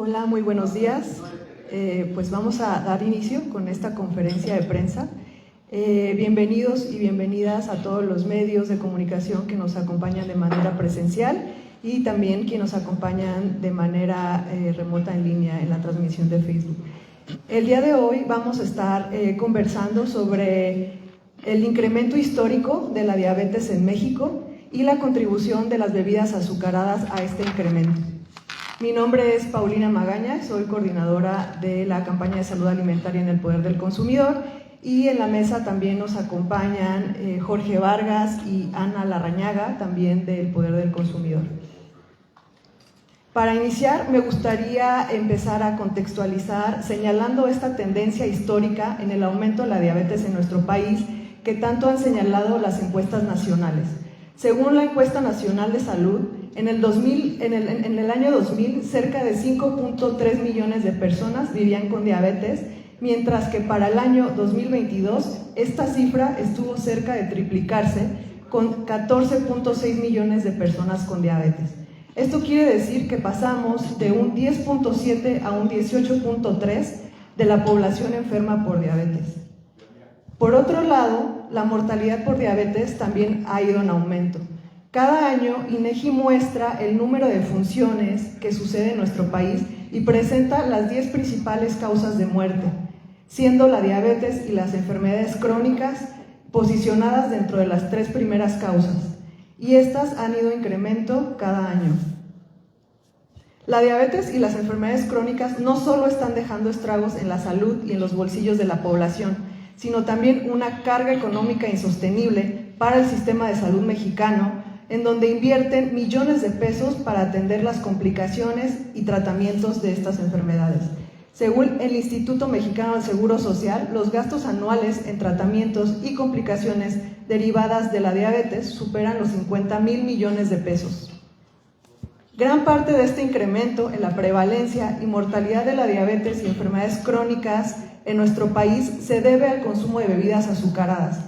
Hola, muy buenos días. Pues vamos a dar inicio con esta conferencia de prensa. Bienvenidos y bienvenidas a todos los medios de comunicación que nos acompañan de manera presencial y también quienes nos acompañan de manera remota en línea en la transmisión de Facebook. El día de hoy vamos a estar conversando sobre el incremento histórico de la diabetes en México y la contribución de las bebidas azucaradas a este incremento. Mi nombre es Paulina Magaña, soy coordinadora de la campaña de salud alimentaria en el Poder del Consumidor, y en la mesa también nos acompañan Jorge Vargas y Ana Larrañaga, también del Poder del Consumidor. Para iniciar, me gustaría empezar a contextualizar señalando esta tendencia histórica en el aumento de la diabetes en nuestro país que tanto han señalado las encuestas nacionales. Según la Encuesta Nacional de Salud, en el año 2000, cerca de 5.3 millones de personas vivían con diabetes, mientras que para el año 2022 esta cifra estuvo cerca de triplicarse, con 14.6 millones de personas con diabetes. Esto quiere decir que pasamos de un 10.7 a un 18.3 de la población enferma por diabetes. Por otro lado, la mortalidad por diabetes también ha ido en aumento. Cada año, INEGI muestra el número de funciones que sucede en nuestro país y presenta las 10 principales causas de muerte, siendo la diabetes y las enfermedades crónicas posicionadas dentro de las 3 primeras causas, y estas han ido en incremento cada año. La diabetes y las enfermedades crónicas no solo están dejando estragos en la salud y en los bolsillos de la población, sino también una carga económica insostenible para el sistema de salud mexicano, en donde invierten millones de pesos para atender las complicaciones y tratamientos de estas enfermedades. Según el Instituto Mexicano del Seguro Social, los gastos anuales en tratamientos y complicaciones derivadas de la diabetes superan los 50,000 millones de pesos. Gran parte de este incremento en la prevalencia y mortalidad de la diabetes y enfermedades crónicas en nuestro país se debe al consumo de bebidas azucaradas.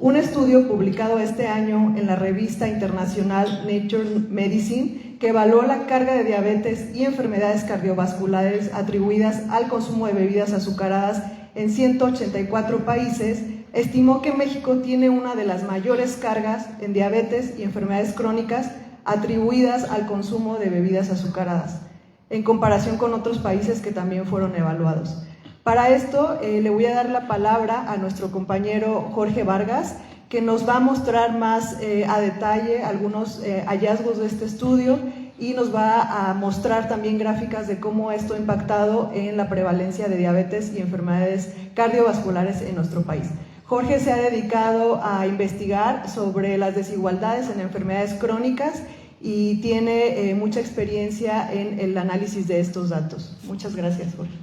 Un estudio publicado este año en la revista internacional Nature Medicine, que evaluó la carga de diabetes y enfermedades cardiovasculares atribuidas al consumo de bebidas azucaradas en 184 países, estimó que México tiene una de las mayores cargas en diabetes y enfermedades crónicas atribuidas al consumo de bebidas azucaradas, en comparación con otros países que también fueron evaluados. Para esto le voy a dar la palabra a nuestro compañero Jorge Vargas, que nos va a mostrar más a detalle algunos hallazgos de este estudio y nos va a mostrar también gráficas de cómo esto ha impactado en la prevalencia de diabetes y enfermedades cardiovasculares en nuestro país. Jorge se ha dedicado a investigar sobre las desigualdades en enfermedades crónicas y tiene mucha experiencia en el análisis de estos datos. Muchas gracias, Jorge.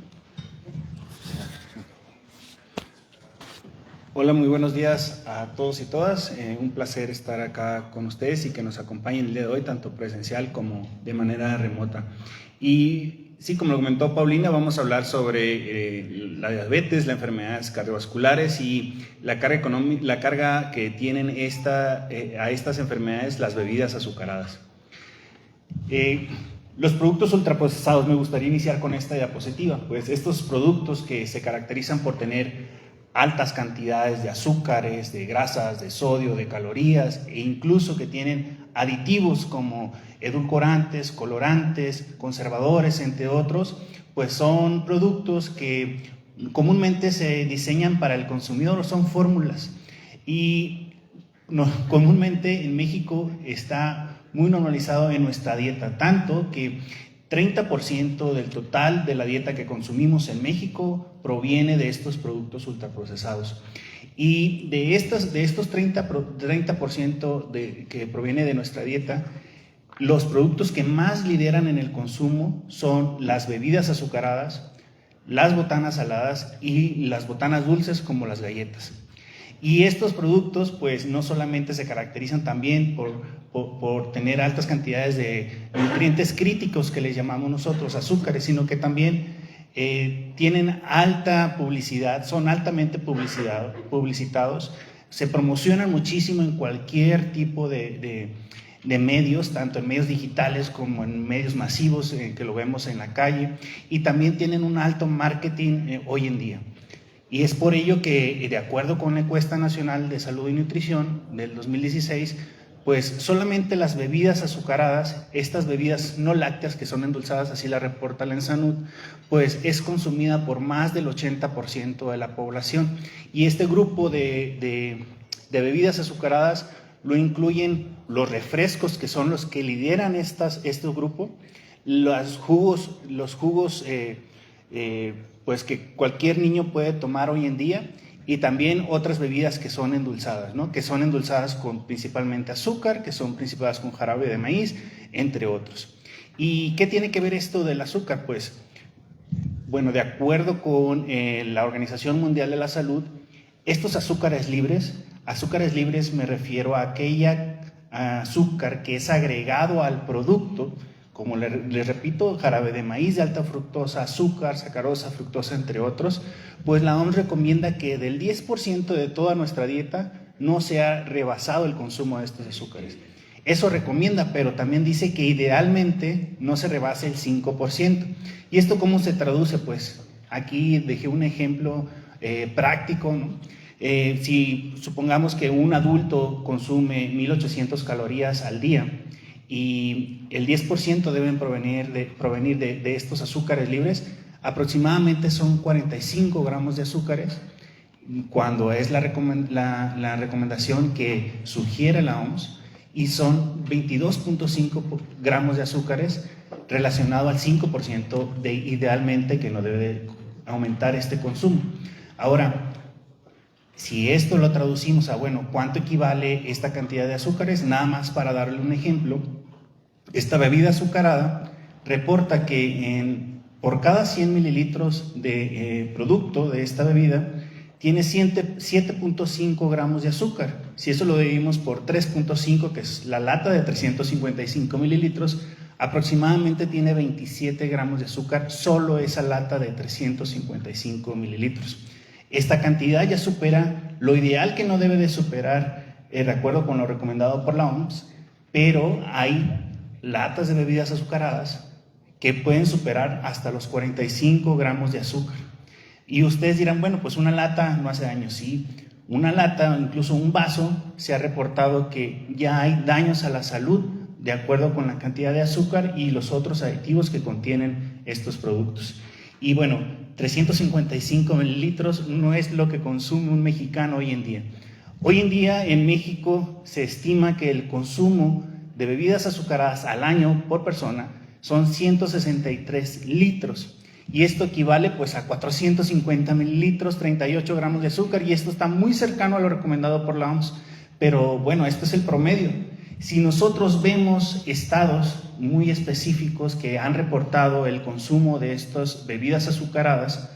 Hola, muy buenos días a todos y todas. Un placer estar acá con ustedes y que nos acompañen el día de hoy, tanto presencial como de manera remota. Y sí, como lo comentó Paulina, vamos a hablar sobre la diabetes, las enfermedades cardiovasculares y la carga que tienen a estas enfermedades las bebidas azucaradas. Los productos ultraprocesados, me gustaría iniciar con esta diapositiva, pues estos productos que se caracterizan por tener altas cantidades de azúcares, de grasas, de sodio, de calorías, e incluso que tienen aditivos como edulcorantes, colorantes, conservadores, entre otros, pues son productos que comúnmente se diseñan para el consumidor, son fórmulas, y comúnmente en México está muy normalizado en nuestra dieta, tanto que 30% del total de la dieta que consumimos en México proviene de estos productos ultraprocesados. Y de estos 30% que proviene de nuestra dieta, los productos que más lideran en el consumo son las bebidas azucaradas, las botanas saladas y las botanas dulces como las galletas. Y estos productos pues no solamente se caracterizan también por tener altas cantidades de nutrientes críticos que les llamamos nosotros azúcares, sino que también tienen alta publicidad, son altamente publicitados, se promocionan muchísimo en cualquier tipo de de medios, tanto en medios digitales como en medios masivos que lo vemos en la calle, y también tienen un alto marketing hoy en día. Y es por ello que, de acuerdo con la Encuesta Nacional de Salud y Nutrición del 2016, pues solamente las bebidas azucaradas, estas bebidas no lácteas que son endulzadas, así la reporta la ENSANUD, pues es consumida por más del 80% de la población. Y este grupo de bebidas azucaradas lo incluyen los refrescos, que son los que lideran este grupo, los jugos pues que cualquier niño puede tomar hoy en día, y también otras bebidas que son endulzadas, ¿no? Que son endulzadas con principalmente azúcar, que son principalmente con jarabe de maíz, entre otros. ¿Y qué tiene que ver esto del azúcar? Pues, bueno, de acuerdo con la Organización Mundial de la Salud, estos azúcares libres me refiero a aquella azúcar que es agregado al producto, como les repito, jarabe de maíz de alta fructosa, azúcar, sacarosa, fructosa, entre otros, pues la OMS recomienda que del 10% de toda nuestra dieta no sea rebasado el consumo de estos azúcares. Eso recomienda, pero también dice que idealmente no se rebase el 5%. ¿Y esto cómo se traduce? Pues aquí dejé un ejemplo práctico, ¿no? Si supongamos que un adulto consume 1.800 calorías al día, y el 10% deben provenir de estos azúcares libres, aproximadamente son 45 gramos de azúcares, cuando es la recomendación que sugiere la OMS, y son 22.5 gramos de azúcares relacionado al 5% idealmente que no debe aumentar este consumo. Ahora, si esto lo traducimos a, bueno, ¿cuánto equivale esta cantidad de azúcares? Nada más para darle un ejemplo, esta bebida azucarada reporta que por cada 100 mililitros de producto de esta bebida tiene 7.5 gramos de azúcar. Si eso lo dividimos por 3.5, que es la lata de 355 mililitros, aproximadamente tiene 27 gramos de azúcar solo esa lata de 355 mililitros. Esta cantidad ya supera lo ideal, que no debe de superar, de acuerdo con lo recomendado por la OMS, pero hay latas de bebidas azucaradas que pueden superar hasta los 45 gramos de azúcar. Y ustedes dirán, bueno, pues una lata no hace daño. Sí, una lata, incluso un vaso, se ha reportado que ya hay daños a la salud de acuerdo con la cantidad de azúcar y los otros aditivos que contienen estos productos. Y bueno, 355 mililitros no es lo que consume un mexicano hoy en día. Hoy en día en México se estima que el consumo de bebidas azucaradas al año por persona son 163 litros. Y esto equivale pues a 450 mililitros, 38 gramos de azúcar, y esto está muy cercano a lo recomendado por la OMS. Pero bueno, esto es el promedio. Si nosotros vemos estados muy específicos que han reportado el consumo de estas bebidas azucaradas,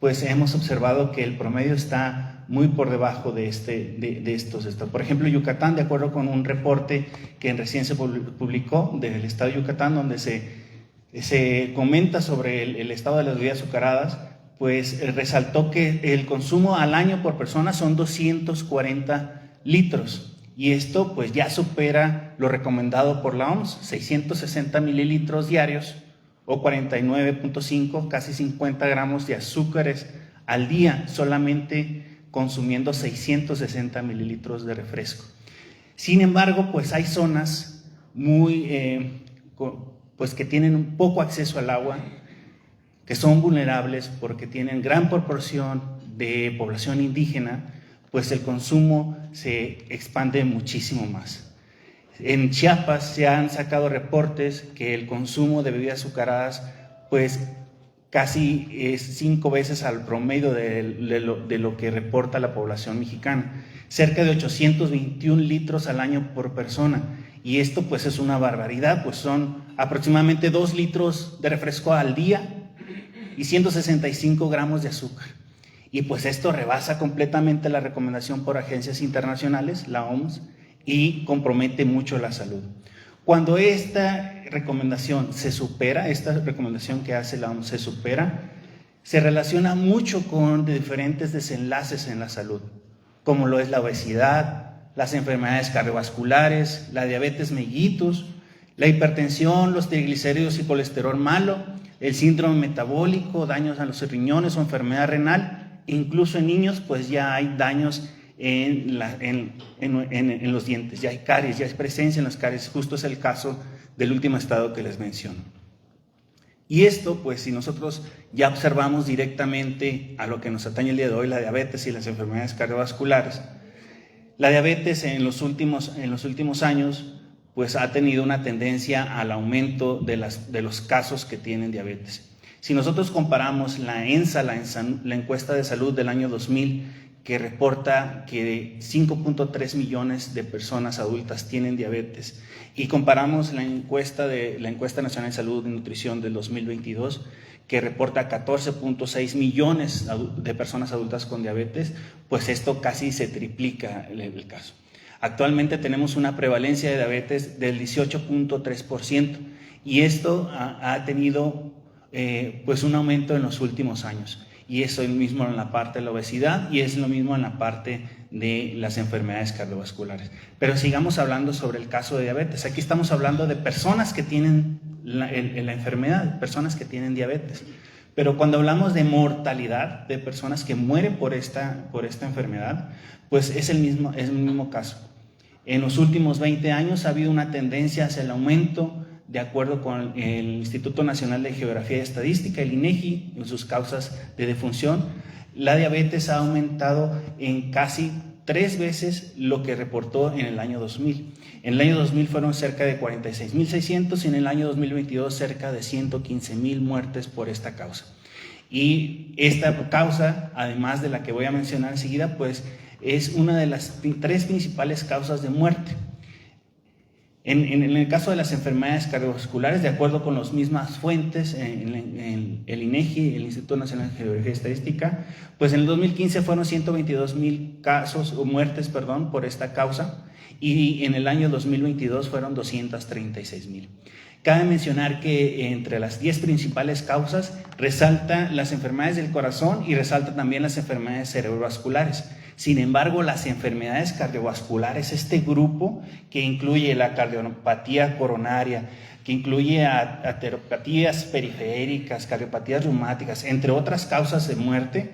pues hemos observado que el promedio está muy por debajo de estos. Por ejemplo, Yucatán, de acuerdo con un reporte que recién se publicó del estado de Yucatán, donde se comenta sobre el estado de las bebidas azucaradas, pues resaltó que el consumo al año por persona son 240 litros. Y esto pues ya supera lo recomendado por la OMS, 660 mililitros diarios o 49.5, casi 50 gramos de azúcares al día, solamente consumiendo 660 mililitros de refresco. Sin embargo, pues hay zonas pues que tienen un poco acceso al agua, que son vulnerables porque tienen gran proporción de población indígena, pues el consumo se expande muchísimo más. En Chiapas se han sacado reportes que el consumo de bebidas azucaradas pues casi es 5 veces al promedio de lo que reporta la población mexicana, cerca de 821 litros al año por persona. Y esto pues es una barbaridad, pues son aproximadamente 2 litros de refresco al día y 165 gramos de azúcar. Y pues esto rebasa completamente la recomendación por agencias internacionales, la OMS, y compromete mucho la salud. Cuando esta recomendación se supera, esta recomendación que hace la OMS se supera, se relaciona mucho con diferentes desenlaces en la salud, como lo es la obesidad, las enfermedades cardiovasculares, la diabetes mellitus, la hipertensión, los triglicéridos y colesterol malo, el síndrome metabólico, daños a los riñones o enfermedad renal. Incluso en niños pues ya hay daños en los dientes, ya hay caries, ya hay presencia en las caries. Justo es el caso del último estado que les menciono. Y esto, pues si nosotros ya observamos directamente a lo que nos atañe el día de hoy, la diabetes y las enfermedades cardiovasculares, la diabetes en los últimos años pues ha tenido una tendencia al aumento de los casos que tienen diabetes. Si nosotros comparamos la ENSA, la encuesta de salud del año 2000, que reporta que 5.3 millones de personas adultas tienen diabetes, y comparamos la encuesta nacional de salud y nutrición del 2022, que reporta 14.6 millones de personas adultas con diabetes, pues esto casi se triplica el caso. Actualmente tenemos una prevalencia de diabetes del 18.3% y esto ha tenido pues un aumento en los últimos años. Y eso es lo mismo en la parte de la obesidad y es lo mismo en la parte de las enfermedades cardiovasculares. Pero sigamos hablando sobre el caso de diabetes. Aquí estamos hablando de personas que tienen la enfermedad, personas que tienen diabetes. Pero cuando hablamos de mortalidad, de personas que mueren por esta enfermedad, pues es el mismo caso. En los últimos 20 años ha habido una tendencia hacia el aumento, de acuerdo con el Instituto Nacional de Geografía y Estadística, el INEGI, en sus causas de defunción. La diabetes ha aumentado en casi 3 veces lo que reportó en el año 2000. En el año 2000 fueron cerca de 46.600 y en el año 2022 cerca de 115.000 muertes por esta causa. Y esta causa, además de la que voy a mencionar enseguida, pues es una de las 3 principales causas de muerte. En el caso de las enfermedades cardiovasculares, de acuerdo con las mismas fuentes, en el INEGI, el Instituto Nacional de Geografía y Estadística, pues en el 2015 fueron 122.000 casos o muertes, por esta causa, y en el año 2022 fueron 236.000. Cabe mencionar que entre las 10 principales causas resalta las enfermedades del corazón y resalta también las enfermedades cerebrovasculares. Sin embargo, las enfermedades cardiovasculares, este grupo que incluye la cardiopatía coronaria, que incluye ateropatías periféricas, cardiopatías reumáticas, entre otras causas de muerte,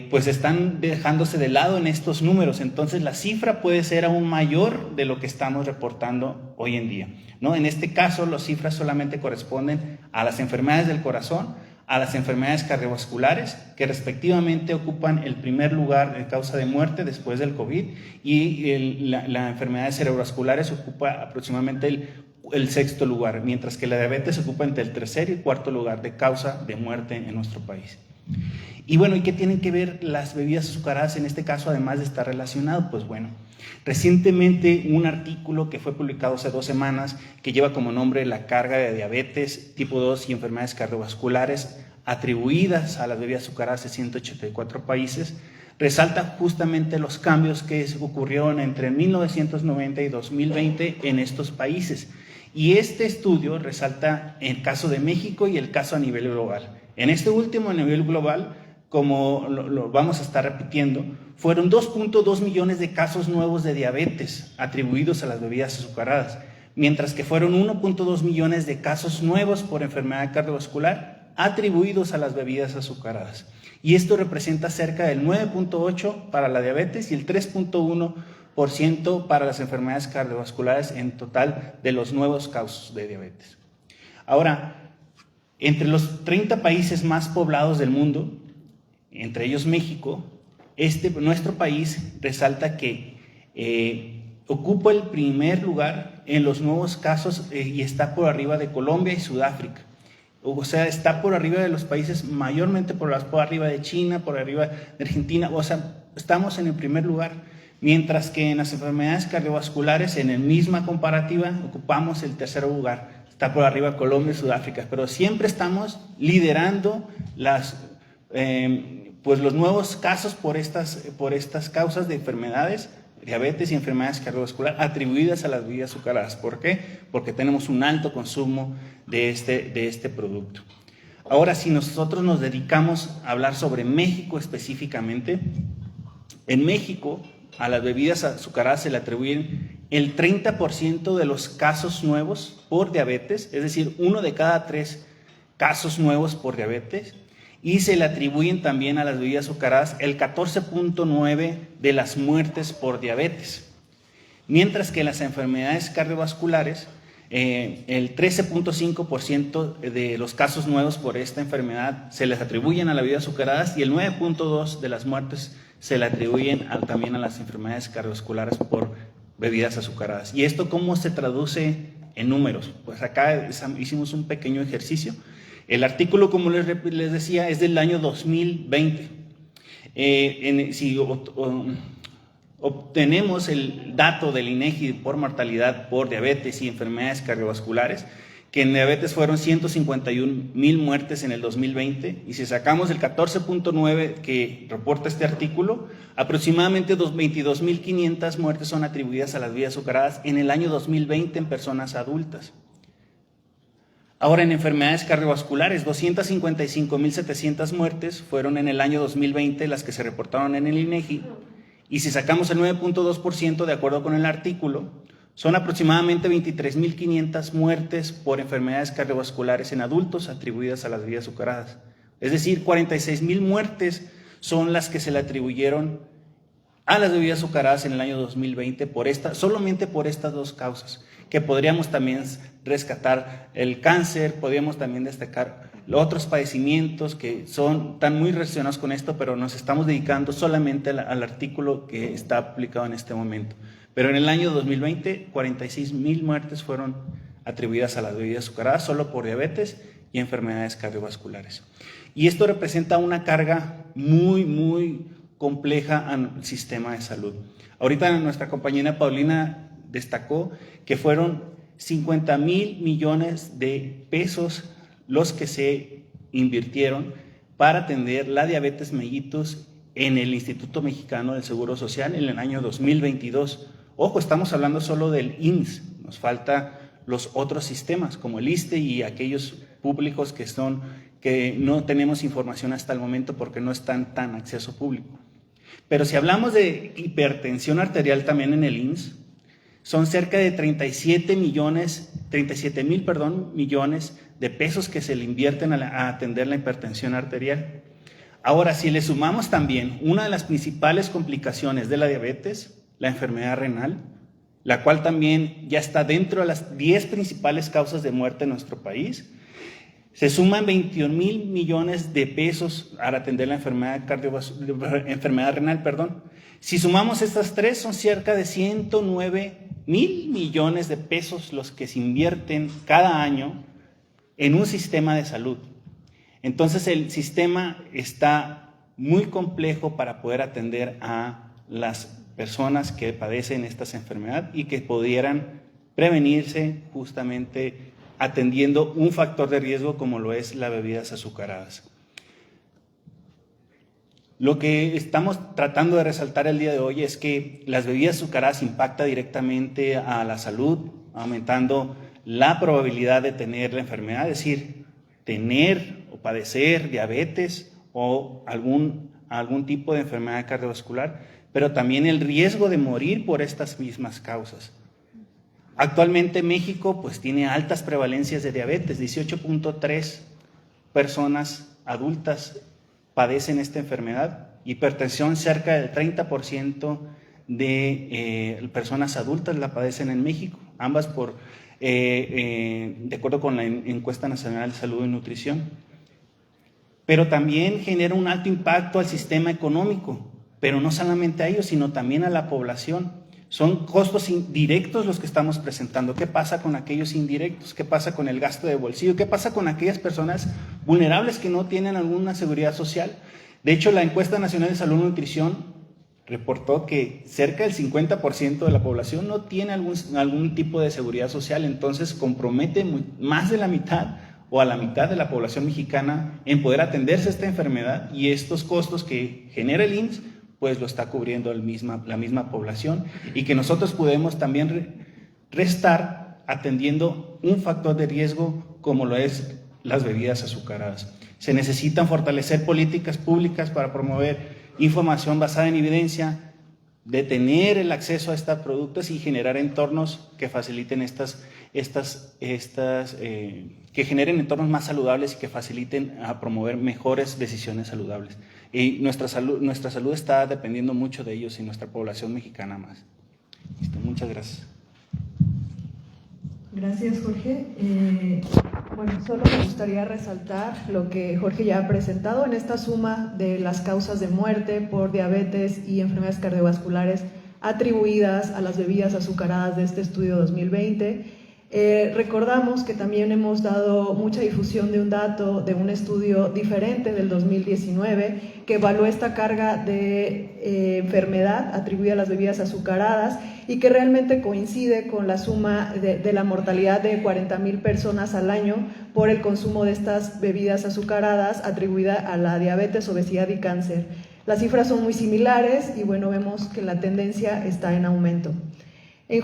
pues están dejándose de lado en estos números. Entonces la cifra puede ser aún mayor de lo que estamos reportando hoy en día, ¿no? En este caso, las cifras solamente corresponden a las enfermedades del corazón, a las enfermedades cardiovasculares, que respectivamente ocupan el primer lugar de causa de muerte después del COVID, y la enfermedades cerebrovasculares ocupa aproximadamente el 6º lugar, mientras que la diabetes ocupa entre el 3er y 4º lugar de causa de muerte en nuestro país. Y bueno, ¿y qué tienen que ver las bebidas azucaradas en este caso, además de estar relacionado? Pues bueno, recientemente un artículo que fue publicado hace 2 semanas, que lleva como nombre La carga de diabetes tipo 2 y enfermedades cardiovasculares atribuidas a las bebidas azucaradas de 184 países, resalta justamente los cambios que ocurrieron entre 1990 y 2020 en estos países. Y este estudio resalta el caso de México y el caso a nivel global. En este último, a nivel global, como lo vamos a estar repitiendo, fueron 2.2 millones de casos nuevos de diabetes atribuidos a las bebidas azucaradas, mientras que fueron 1.2 millones de casos nuevos por enfermedad cardiovascular atribuidos a las bebidas azucaradas. Y esto representa cerca del 9.8% para la diabetes y el 3.1% para las enfermedades cardiovasculares en total de los nuevos casos de diabetes. Ahora, entre los 30 países más poblados del mundo, entre ellos México, nuestro país resalta que ocupa el primer lugar en los nuevos casos y está por arriba de Colombia y Sudáfrica. O sea, está por arriba de los países, mayormente por arriba de China, por arriba de Argentina. O sea, estamos en el primer lugar, mientras que en las enfermedades cardiovasculares, en la misma comparativa, ocupamos el 3er lugar. Está por arriba Colombia y Sudáfrica, pero siempre estamos liderando los nuevos casos por estas causas de enfermedades, diabetes y enfermedades cardiovasculares atribuidas a las bebidas azucaradas. ¿Por qué? Porque tenemos un alto consumo de este producto. Ahora, si nosotros nos dedicamos a hablar sobre México específicamente, en México a las bebidas azucaradas se le atribuyen el 30% de los casos nuevos por diabetes, es decir, 1 de cada 3 casos nuevos por diabetes, y se le atribuyen también a las bebidas azucaradas el 14.9% de las muertes por diabetes, mientras que las enfermedades cardiovasculares, el 13.5% de los casos nuevos por esta enfermedad se les atribuyen a las bebidas azucaradas y el 9.2% de las muertes se le atribuyen también a las enfermedades cardiovasculares por bebidas azucaradas. ¿Y esto cómo se traduce en números? Pues acá hicimos un pequeño ejercicio. El artículo, como les decía, es del año 2020. Si obtenemos el dato del INEGI por mortalidad por diabetes y enfermedades cardiovasculares, que en diabetes fueron 151,000 muertes en el 2020, y si sacamos el 14.9 que reporta este artículo, aproximadamente 22,500 muertes son atribuidas a las bebidas azucaradas en el año 2020 en personas adultas. Ahora, en enfermedades cardiovasculares, 255,700 muertes fueron en el año 2020 las que se reportaron en el INEGI, y si sacamos el 9.2% de acuerdo con el artículo, son aproximadamente 23,500 muertes por enfermedades cardiovasculares en adultos atribuidas a las bebidas azucaradas. Es decir, 46,000 muertes son las que se le atribuyeron a las bebidas azucaradas en el año 2020 solamente por estas dos causas, que podríamos también rescatar el cáncer, podríamos también destacar otros padecimientos que están muy relacionados con esto, pero nos estamos dedicando solamente al artículo que está publicado en este momento. Pero en el año 2020, 46,000 muertes fueron atribuidas a las bebidas azucaradas solo por diabetes y enfermedades cardiovasculares. Y esto representa una carga muy, muy compleja al sistema de salud. Ahorita nuestra compañera Paulina destacó que fueron 50,000 millones de pesos los que se invirtieron para atender la diabetes mellitus en el Instituto Mexicano del Seguro Social en el año 2022. Ojo, estamos hablando solo del IMSS, nos falta los otros sistemas como el ISSSTE y aquellos públicos que no tenemos información hasta el momento porque no están tan acceso público. Pero si hablamos de hipertensión arterial también en el IMSS, son cerca de 37,000 millones de pesos que se le invierten a atender la hipertensión arterial. Ahora, si le sumamos también una de las principales complicaciones de la diabetes, la enfermedad renal, la cual también ya está dentro de las 10 principales causas de muerte en nuestro país, se suman 21,000 millones de pesos para atender la enfermedad renal. Si sumamos estas tres, son cerca de 109,000 millones de pesos los que se invierten cada año en un sistema de salud. Entonces el sistema está muy complejo para poder atender a las personas que padecen estas enfermedades y que pudieran prevenirse justamente atendiendo un factor de riesgo como lo es las bebidas azucaradas. Lo que estamos tratando de resaltar el día de hoy es que las bebidas azucaradas impactan directamente a la salud, aumentando la probabilidad de tener la enfermedad, es decir, tener o padecer diabetes o algún tipo de enfermedad cardiovascular, pero también el riesgo de morir por estas mismas causas. Actualmente México pues tiene altas prevalencias de diabetes, 18.3 personas adultas padecen esta enfermedad, hipertensión cerca del 30% de personas adultas la padecen en México, ambas de acuerdo con la Encuesta Nacional de Salud y Nutrición. Pero también genera un alto impacto al sistema económico, pero no solamente a ellos, sino también a la población. Son costos indirectos los que estamos presentando. ¿Qué pasa con aquellos indirectos? ¿Qué pasa con el gasto de bolsillo? ¿Qué pasa con aquellas personas vulnerables que no tienen alguna seguridad social? De hecho, la Encuesta Nacional de Salud y Nutrición reportó que cerca del 50% de la población no tiene algún tipo de seguridad social, entonces compromete más de la mitad o a la mitad de la población mexicana en poder atenderse a esta enfermedad, y estos costos que genera el IMSS pues lo está cubriendo la misma población, y que nosotros podemos también restar atendiendo un factor de riesgo como lo es las bebidas azucaradas. Se necesitan fortalecer políticas públicas para promover información basada en evidencia, de tener el acceso a estos productos y generar entornos que faciliten que generen entornos más saludables y que faciliten a promover mejores decisiones saludables. Y nuestra salud está dependiendo mucho de ellos y nuestra población mexicana más. Listo, muchas gracias. Gracias, Jorge. Bueno, solo me gustaría resaltar lo que Jorge ya ha presentado en esta suma de las causas de muerte por diabetes y enfermedades cardiovasculares atribuidas a las bebidas azucaradas de este estudio 2020. Recordamos que también hemos dado mucha difusión de un dato de un estudio diferente del 2019 que evaluó esta carga de enfermedad atribuida a las bebidas azucaradas y que realmente coincide con la suma de la mortalidad de 40,000 personas al año por el consumo de estas bebidas azucaradas atribuida a la diabetes, obesidad y cáncer. Las cifras son muy similares y bueno, vemos que la tendencia está en aumento. En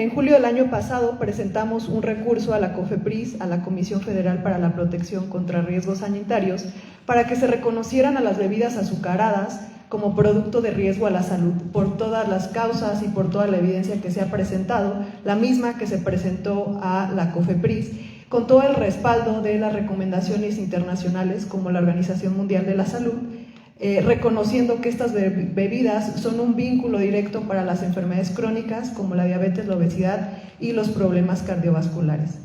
julio del año pasado presentamos un recurso a la COFEPRIS, a la Comisión Federal para la Protección contra Riesgos Sanitarios, para que se reconocieran a las bebidas azucaradas como producto de riesgo a la salud, por todas las causas y por toda la evidencia que se ha presentado, la misma que se presentó a la COFEPRIS, con todo el respaldo de las recomendaciones internacionales como la Organización Mundial de la Salud, reconociendo que estas bebidas son un vínculo directo para las enfermedades crónicas como la diabetes, la obesidad y los problemas cardiovasculares.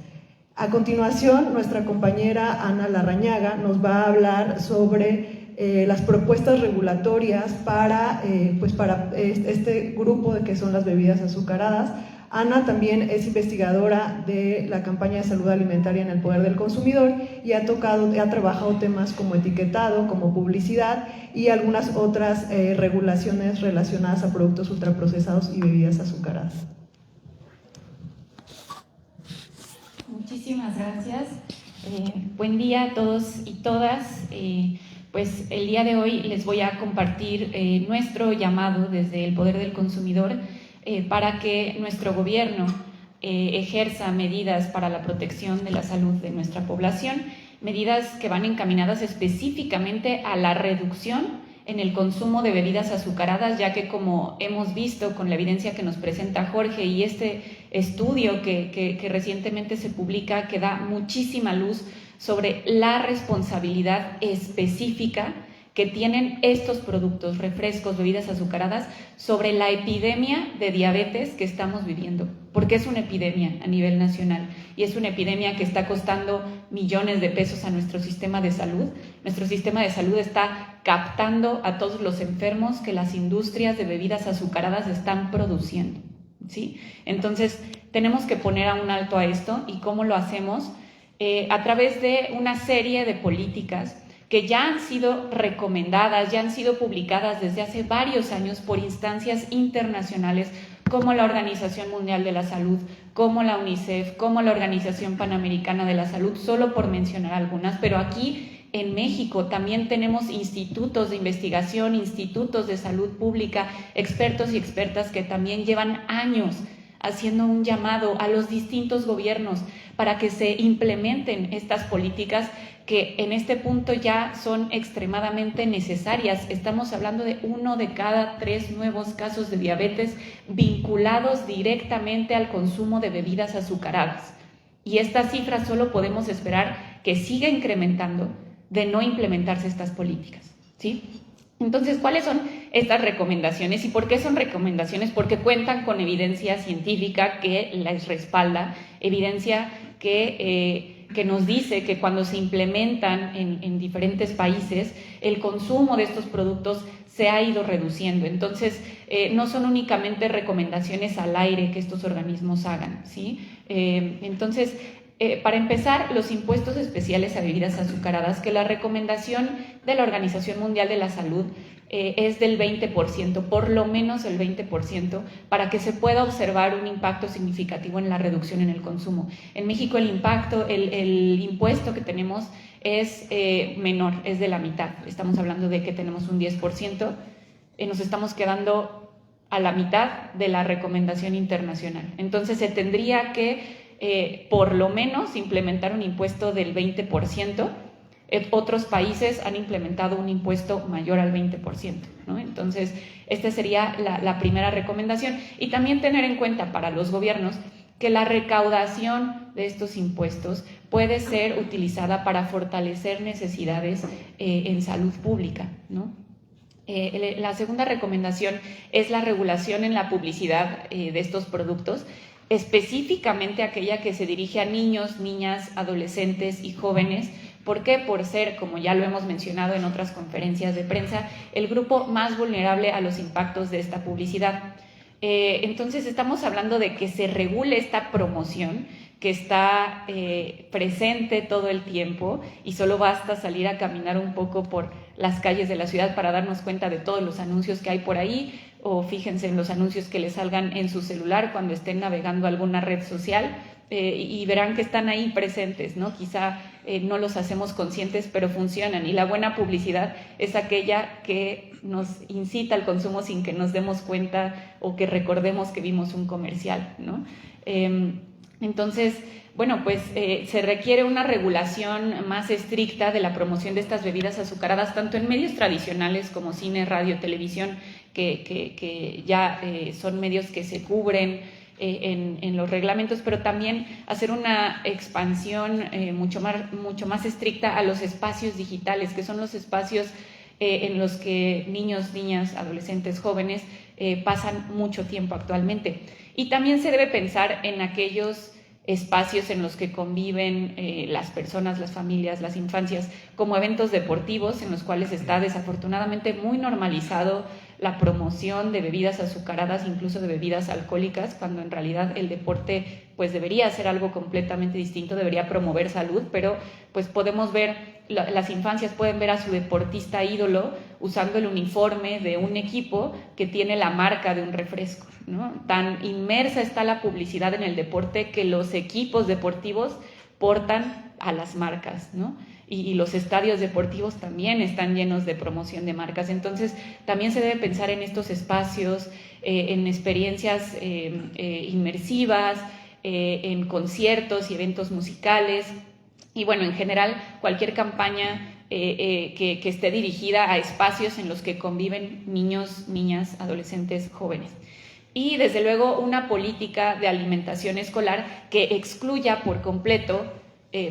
A continuación, nuestra compañera Ana Larrañaga nos va a hablar sobre las propuestas regulatorias para este grupo de que son las bebidas azucaradas. Ana también es investigadora de la campaña de salud alimentaria en el poder del consumidor y ha trabajado temas como etiquetado, como publicidad y algunas otras regulaciones relacionadas a productos ultraprocesados y bebidas azucaradas. Muchísimas gracias. Buen día a todos y todas. Pues el día de hoy les voy a compartir nuestro llamado desde el poder del consumidor para que nuestro gobierno ejerza medidas para la protección de la salud de nuestra población, medidas que van encaminadas específicamente a la reducción en el consumo de bebidas azucaradas, ya que como hemos visto con la evidencia que nos presenta Jorge y este estudio que recientemente se publica, que da muchísima luz sobre la responsabilidad específica que tienen estos productos, refrescos, bebidas azucaradas, sobre la epidemia de diabetes que estamos viviendo, porque es una epidemia a nivel nacional y es una epidemia que está costando millones de pesos a nuestro sistema de salud. Nuestro sistema de salud está captando a todos los enfermos que las industrias de bebidas azucaradas están produciendo, ¿sí? Entonces, tenemos que poner a un alto a esto. ¿Y cómo lo hacemos? A través de una serie de políticas que ya han sido recomendadas, ya han sido publicadas desde hace varios años por instancias internacionales como la Organización Mundial de la Salud, como la UNICEF, como la Organización Panamericana de la Salud, solo por mencionar algunas, pero aquí en México también tenemos institutos de investigación, institutos de salud pública, expertos y expertas que también llevan años haciendo un llamado a los distintos gobiernos para que se implementen estas políticas que en este punto ya son extremadamente necesarias. Estamos hablando de 1 de cada 3 nuevos casos de diabetes vinculados directamente al consumo de bebidas azucaradas. Y esta cifra solo podemos esperar que siga incrementando de no implementarse estas políticas, ¿sí? Entonces, ¿cuáles son estas recomendaciones? ¿Y por qué son recomendaciones? Porque cuentan con evidencia científica que las respalda, evidencia que nos dice que cuando se implementan en diferentes países, el consumo de estos productos se ha ido reduciendo. Entonces, no son únicamente recomendaciones al aire que estos organismos hagan, ¿sí? Entonces, para empezar, los impuestos especiales a bebidas azucaradas, que la recomendación de la Organización Mundial de la Salud es del 20%, por lo menos el 20%, para que se pueda observar un impacto significativo en la reducción en el consumo. En México el impuesto que tenemos es menor, es de la mitad. Estamos hablando de que tenemos un 10%, nos estamos quedando a la mitad de la recomendación internacional. Entonces se tendría que por lo menos implementar un impuesto del 20%, Otros países han implementado un impuesto mayor al 20%, ¿no? Entonces, esta sería la primera recomendación. Y también tener en cuenta para los gobiernos que la recaudación de estos impuestos puede ser utilizada para fortalecer necesidades en salud pública, ¿no? La segunda recomendación es la regulación en la publicidad de estos productos, específicamente aquella que se dirige a niños, niñas, adolescentes y jóvenes. ¿Por qué? Por ser, como ya lo hemos mencionado en otras conferencias de prensa, el grupo más vulnerable a los impactos de esta publicidad. Entonces estamos hablando de que se regule esta promoción que está presente todo el tiempo y solo basta salir a caminar un poco por las calles de la ciudad para darnos cuenta de todos los anuncios que hay por ahí, o fíjense en los anuncios que les salgan en su celular cuando estén navegando alguna red social, y verán que están ahí presentes, ¿no? Quizá no los hacemos conscientes, pero funcionan, y la buena publicidad es aquella que nos incita al consumo sin que nos demos cuenta o que recordemos que vimos un comercial, ¿no? Entonces, bueno, pues se requiere una regulación más estricta de la promoción de estas bebidas azucaradas, tanto en medios tradicionales como cine, radio, televisión, que ya son medios que se cubren en los reglamentos, pero también hacer una expansión mucho más estricta a los espacios digitales, que son los espacios en los que niños, niñas, adolescentes, jóvenes pasan mucho tiempo actualmente. Y también se debe pensar en aquellos espacios en los que conviven las personas, las familias, las infancias, como eventos deportivos en los cuales está desafortunadamente muy normalizado la promoción de bebidas azucaradas, incluso de bebidas alcohólicas, cuando en realidad el deporte pues debería ser algo completamente distinto, debería promover salud, pero pues podemos ver, las infancias pueden ver a su deportista ídolo usando el uniforme de un equipo que tiene la marca de un refresco, ¿no? Tan inmersa está la publicidad en el deporte que los equipos deportivos portan a las marcas, ¿no? Y los estadios deportivos también están llenos de promoción de marcas. Entonces también se debe pensar en estos espacios, en experiencias inmersivas, en conciertos y eventos musicales, y bueno, en general cualquier campaña que esté dirigida a espacios en los que conviven niños, niñas, adolescentes, jóvenes. Y desde luego una política de alimentación escolar que excluya por completo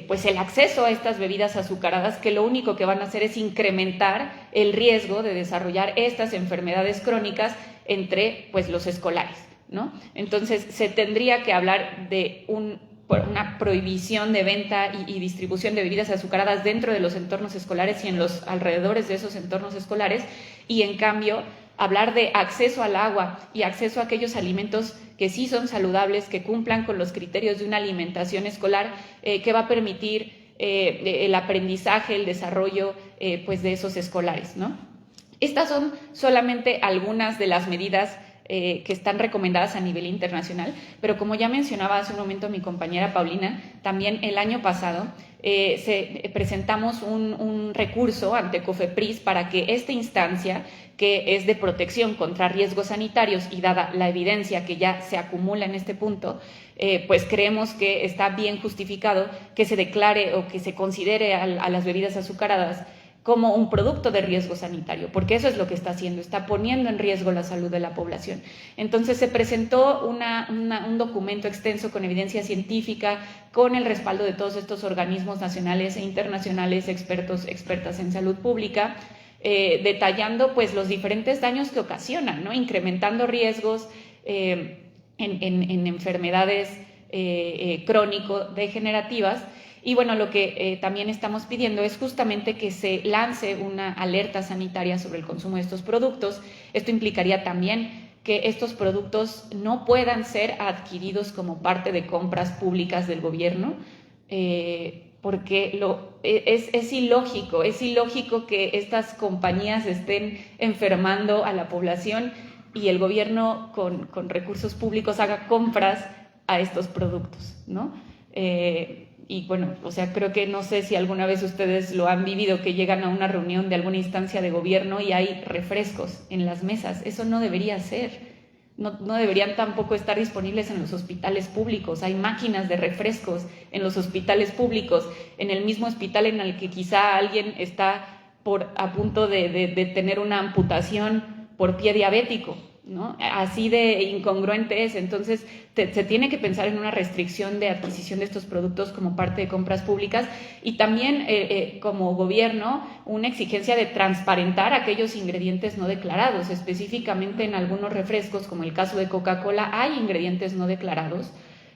pues el acceso a estas bebidas azucaradas, que lo único que van a hacer es incrementar el riesgo de desarrollar estas enfermedades crónicas entre pues los escolares, ¿no? Entonces se tendría que hablar de una prohibición de venta y distribución de bebidas azucaradas dentro de los entornos escolares y en los alrededores de esos entornos escolares, y en cambio hablar de acceso al agua y acceso a aquellos alimentos que sí son saludables, que cumplan con los criterios de una alimentación escolar que va a permitir el aprendizaje, el desarrollo pues de esos escolares, ¿no? Estas son solamente algunas de las medidas que están recomendadas a nivel internacional, pero como ya mencionaba hace un momento mi compañera Paulina, también el año pasado presentamos un recurso ante COFEPRIS para que esta instancia, que es de protección contra riesgos sanitarios, y dada la evidencia que ya se acumula en este punto, pues creemos que está bien justificado que se declare o que se considere a las bebidas azucaradas como un producto de riesgo sanitario, porque eso es lo que está haciendo, está poniendo en riesgo la salud de la población. Entonces se presentó un documento extenso con evidencia científica, con el respaldo de todos estos organismos nacionales e internacionales, expertas en salud pública, detallando pues los diferentes daños que ocasionan, ¿no? Incrementando riesgos en enfermedades crónico-degenerativas. Y bueno, lo que también estamos pidiendo es justamente que se lance una alerta sanitaria sobre el consumo de estos productos. Esto implicaría también que estos productos no puedan ser adquiridos como parte de compras públicas del gobierno, porque es ilógico que estas compañías estén enfermando a la población y el gobierno con recursos públicos haga compras a estos productos, ¿no? Y bueno, o sea, creo que no sé si alguna vez ustedes lo han vivido, que llegan a una reunión de alguna instancia de gobierno y hay refrescos en las mesas. Eso no debería ser, no deberían tampoco estar disponibles en los hospitales públicos. Hay máquinas de refrescos en los hospitales públicos, en el mismo hospital en el que quizá alguien está a punto de tener una amputación por pie diabético, ¿no? Así de incongruente es. Entonces se tiene que pensar en una restricción de adquisición de estos productos como parte de compras públicas, y también como gobierno una exigencia de transparentar aquellos ingredientes no declarados. Específicamente en algunos refrescos, como el caso de Coca-Cola, hay ingredientes no declarados.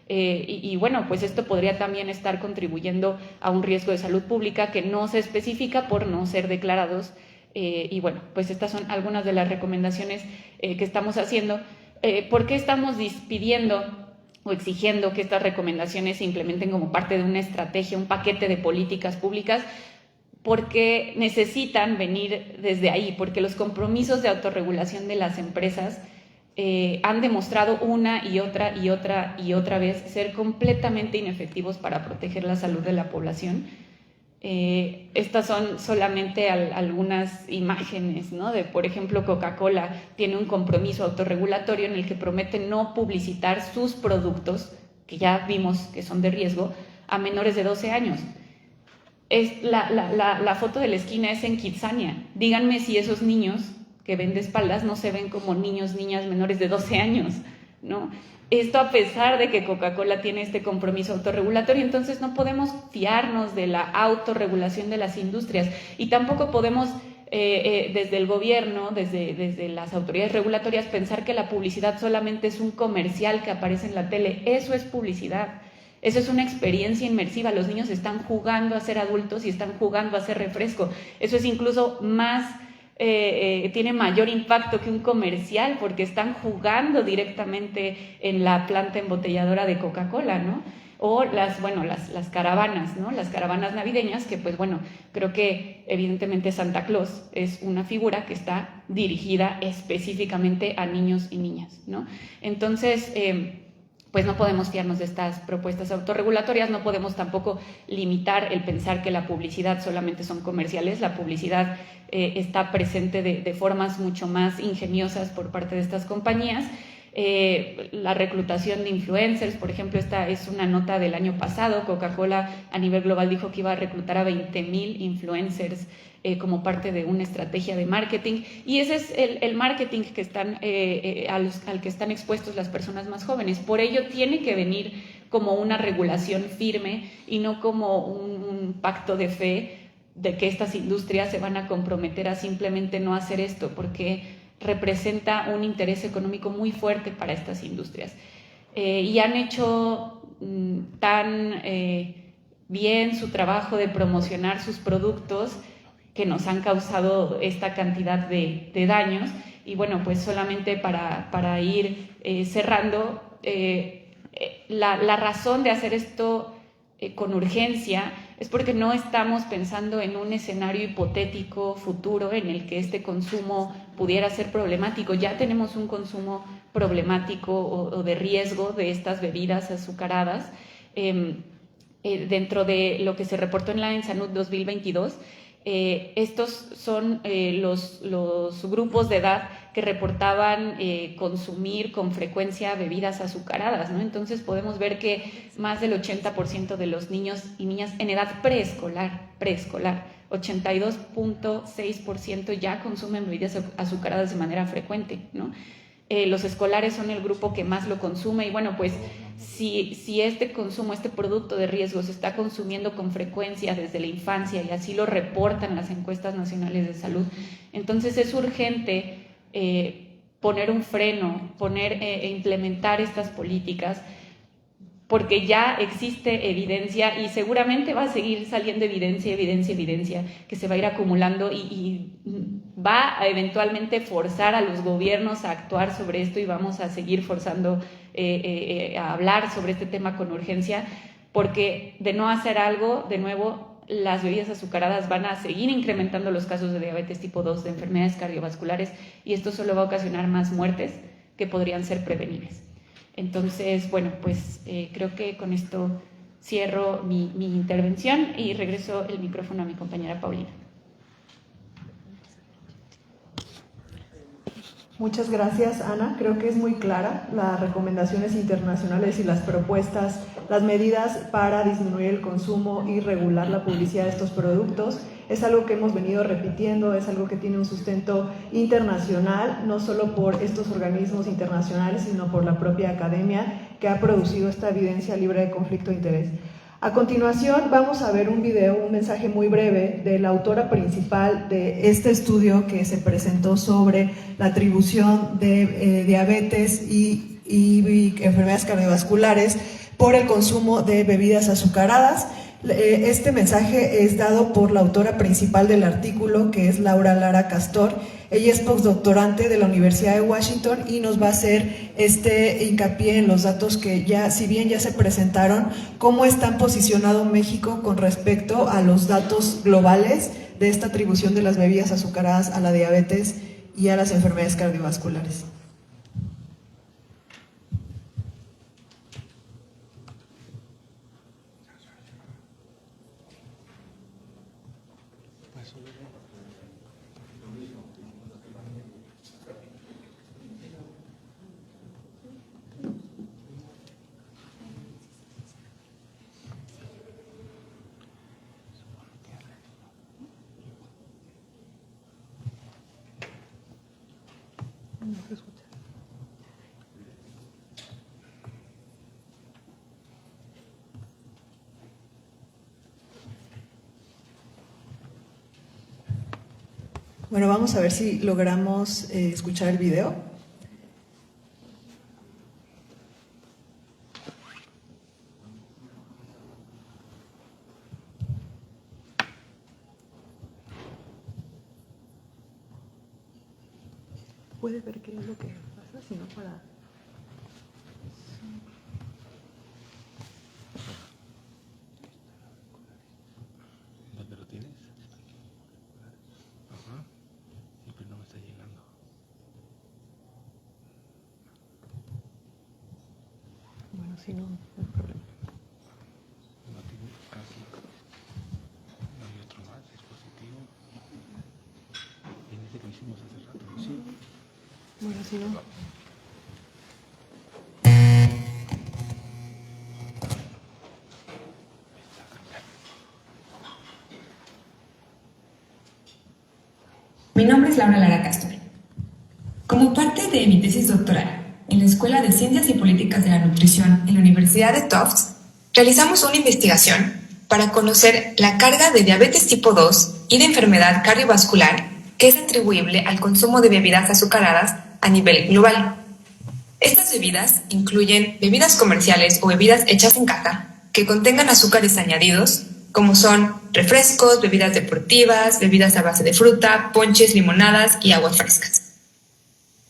Y bueno, pues esto podría también estar contribuyendo a un riesgo de salud pública que no se especifica por no ser declarados. Y bueno, pues estas son algunas de las recomendaciones que estamos haciendo. ¿Por qué estamos pidiendo o exigiendo que estas recomendaciones se implementen como parte de una estrategia, un paquete de políticas públicas? Porque necesitan venir desde ahí, porque los compromisos de autorregulación de las empresas han demostrado una y otra vez ser completamente inefectivos para proteger la salud de la población. Estas son solamente algunas imágenes, ¿no? Por ejemplo, Coca-Cola tiene un compromiso autorregulatorio en el que promete no publicitar sus productos, que ya vimos que son de riesgo, a menores de 12 años. La foto de la esquina es en Kitsania. Díganme si esos niños que ven de espaldas no se ven como niños, niñas menores de 12 años, ¿no? Esto a pesar de que Coca-Cola tiene este compromiso autorregulatorio. Entonces no podemos fiarnos de la autorregulación de las industrias, y tampoco podemos desde el gobierno, desde las autoridades regulatorias, pensar que la publicidad solamente es un comercial que aparece en la tele. Eso es publicidad. Eso es una experiencia inmersiva. Los niños están jugando a ser adultos y están jugando a ser refresco. Eso es incluso más... tiene mayor impacto que un comercial, porque están jugando directamente en la planta embotelladora de Coca-Cola, ¿no? O las caravanas, ¿no? Las caravanas navideñas, que pues bueno, creo que evidentemente Santa Claus es una figura que está dirigida específicamente a niños y niñas, ¿no? Entonces, pues no podemos fiarnos de estas propuestas autorregulatorias. No podemos tampoco limitar el pensar que la publicidad solamente son comerciales. La publicidad está presente de formas mucho más ingeniosas por parte de estas compañías. La reclutación de influencers, por ejemplo, esta es una nota del año pasado. Coca-Cola a nivel global dijo que iba a reclutar a 20,000 influencers como parte de una estrategia de marketing, y ese es el marketing que están, al que están expuestos las personas más jóvenes. Por ello tiene que venir como una regulación firme y no como un pacto de fe de que estas industrias se van a comprometer a simplemente no hacer esto, porque representa un interés económico muy fuerte para estas industrias. Y han hecho tan bien su trabajo de promocionar sus productos que nos han causado esta cantidad de daños. Y bueno, pues solamente para ir cerrando, la razón de hacer esto con urgencia es porque no estamos pensando en un escenario hipotético futuro en el que este consumo pudiera ser problemático. Ya tenemos un consumo problemático o de riesgo de estas bebidas azucaradas. Dentro de lo que se reportó en la ENSANUD 2022, estos son los grupos de edad que reportaban consumir con frecuencia bebidas azucaradas, ¿no? Entonces podemos ver que más del 80% de los niños y niñas en edad preescolar, 82.6% ya consumen bebidas azucaradas de manera frecuente, ¿no? Los escolares son el grupo que más lo consume, y bueno, pues si este consumo, este producto de riesgo se está consumiendo con frecuencia desde la infancia, y así lo reportan las encuestas nacionales de salud, entonces es urgente poner un freno, implementar estas políticas, porque ya existe evidencia, y seguramente va a seguir saliendo evidencia que se va a ir acumulando y va a eventualmente forzar a los gobiernos a actuar sobre esto, y vamos a seguir forzando a hablar sobre este tema con urgencia, porque de no hacer algo, de nuevo, las bebidas azucaradas van a seguir incrementando los casos de diabetes tipo 2, de enfermedades cardiovasculares, y esto solo va a ocasionar más muertes que podrían ser prevenibles. Entonces, bueno, pues creo que con esto cierro mi intervención y regreso el micrófono a mi compañera Paulina. Muchas gracias, Ana. Creo que es muy clara las recomendaciones internacionales y las propuestas, las medidas para disminuir el consumo y regular la publicidad de estos productos. Es algo que hemos venido repitiendo, es algo que tiene un sustento internacional, no solo por estos organismos internacionales, sino por la propia academia que ha producido esta evidencia libre de conflicto de interés. A continuación vamos a ver un video, un mensaje muy breve de la autora principal de este estudio que se presentó sobre la atribución de diabetes y enfermedades cardiovasculares por el consumo de bebidas azucaradas. Este mensaje es dado por la autora principal del artículo, que es Laura Lara Castor. Ella es postdoctorante de la Universidad de Washington y nos va a hacer hincapié en los datos que ya, si bien ya se presentaron, cómo están posicionado México con respecto a los datos globales de esta atribución de las bebidas azucaradas a la diabetes y a las enfermedades cardiovasculares. Bueno, vamos a ver si logramos escuchar el video. Puede ver qué es lo que pasa, si no para... ¿Dónde lo tienes? Ajá. Sí, pero no me está llegando. Bueno, si no, no hay problema. No tiene aquí. No hay otro más, dispositivo. En ese que hicimos hace rato, ¿sí? Bueno, si no... Mi nombre es Laura Lara Castor. Como parte de mi tesis doctoral en la Escuela de Ciencias y Políticas de la Nutrición en la Universidad de Tufts, realizamos una investigación para conocer la carga de diabetes tipo 2 y de enfermedad cardiovascular que es atribuible al consumo de bebidas azucaradas a nivel global. Estas bebidas incluyen bebidas comerciales o bebidas hechas en caja que contengan azúcares añadidos, como son refrescos, bebidas deportivas, bebidas a base de fruta, ponches, limonadas y aguas frescas.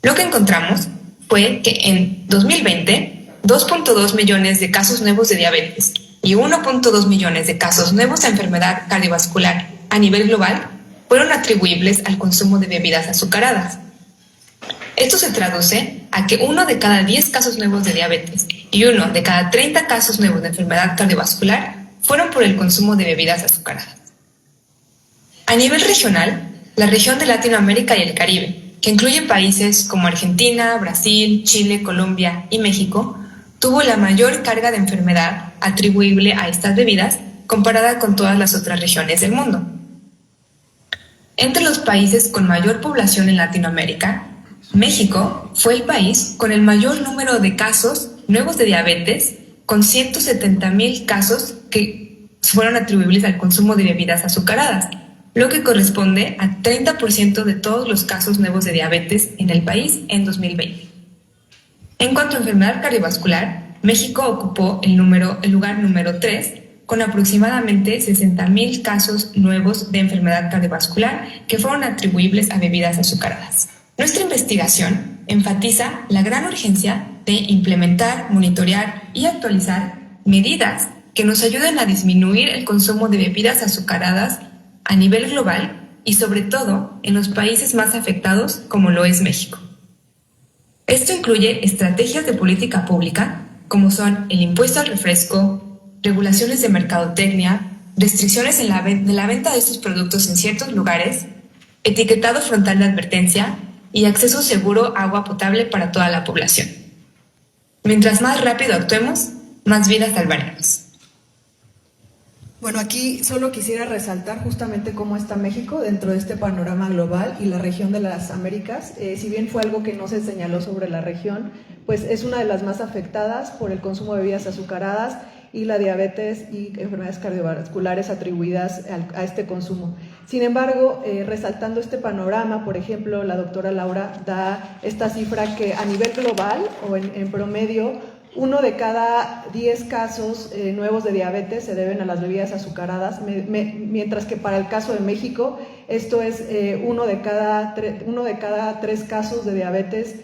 Lo que encontramos fue que en 2020, 2.2 millones de casos nuevos de diabetes y 1.2 millones de casos nuevos de enfermedad cardiovascular a nivel global fueron atribuibles al consumo de bebidas azucaradas. Esto se traduce a que 1 de cada 10 casos nuevos de diabetes y 1 de cada 30 casos nuevos de enfermedad cardiovascular fueron por el consumo de bebidas azucaradas. A nivel regional, la región de Latinoamérica y el Caribe, que incluye países como Argentina, Brasil, Chile, Colombia y México, tuvo la mayor carga de enfermedad atribuible a estas bebidas comparada con todas las otras regiones del mundo. Entre los países con mayor población en Latinoamérica, México fue el país con el mayor número de casos nuevos de diabetes, con 170,000 casos que fueron atribuibles al consumo de bebidas azucaradas, lo que corresponde a 30% de todos los casos nuevos de diabetes en el país en 2020. En cuanto a enfermedad cardiovascular, México ocupó el lugar número 3, con aproximadamente 60,000 casos nuevos de enfermedad cardiovascular que fueron atribuibles a bebidas azucaradas. Nuestra investigación enfatiza la gran urgencia de implementar, monitorear y actualizar medidas que nos ayuden a disminuir el consumo de bebidas azucaradas a nivel global y sobre todo en los países más afectados como lo es México. Esto incluye estrategias de política pública como son el impuesto al refresco, regulaciones de mercadotecnia, restricciones de la venta de estos productos en ciertos lugares, etiquetado frontal de advertencia y acceso seguro a agua potable para toda la población. Mientras más rápido actuemos, más vidas salvaremos. Bueno, aquí solo quisiera resaltar justamente cómo está México dentro de este panorama global y la región de las Américas. Si bien fue algo que no se señaló sobre la región, pues es una de las más afectadas por el consumo de bebidas azucaradas y la diabetes y enfermedades cardiovasculares atribuidas a este consumo. Sin embargo, resaltando este panorama, por ejemplo, la doctora Laura da esta cifra que a nivel global o en promedio, 1 de cada 10 casos nuevos de diabetes se deben a las bebidas azucaradas, mientras que para el caso de México, esto es 1 de cada 3 casos de diabetes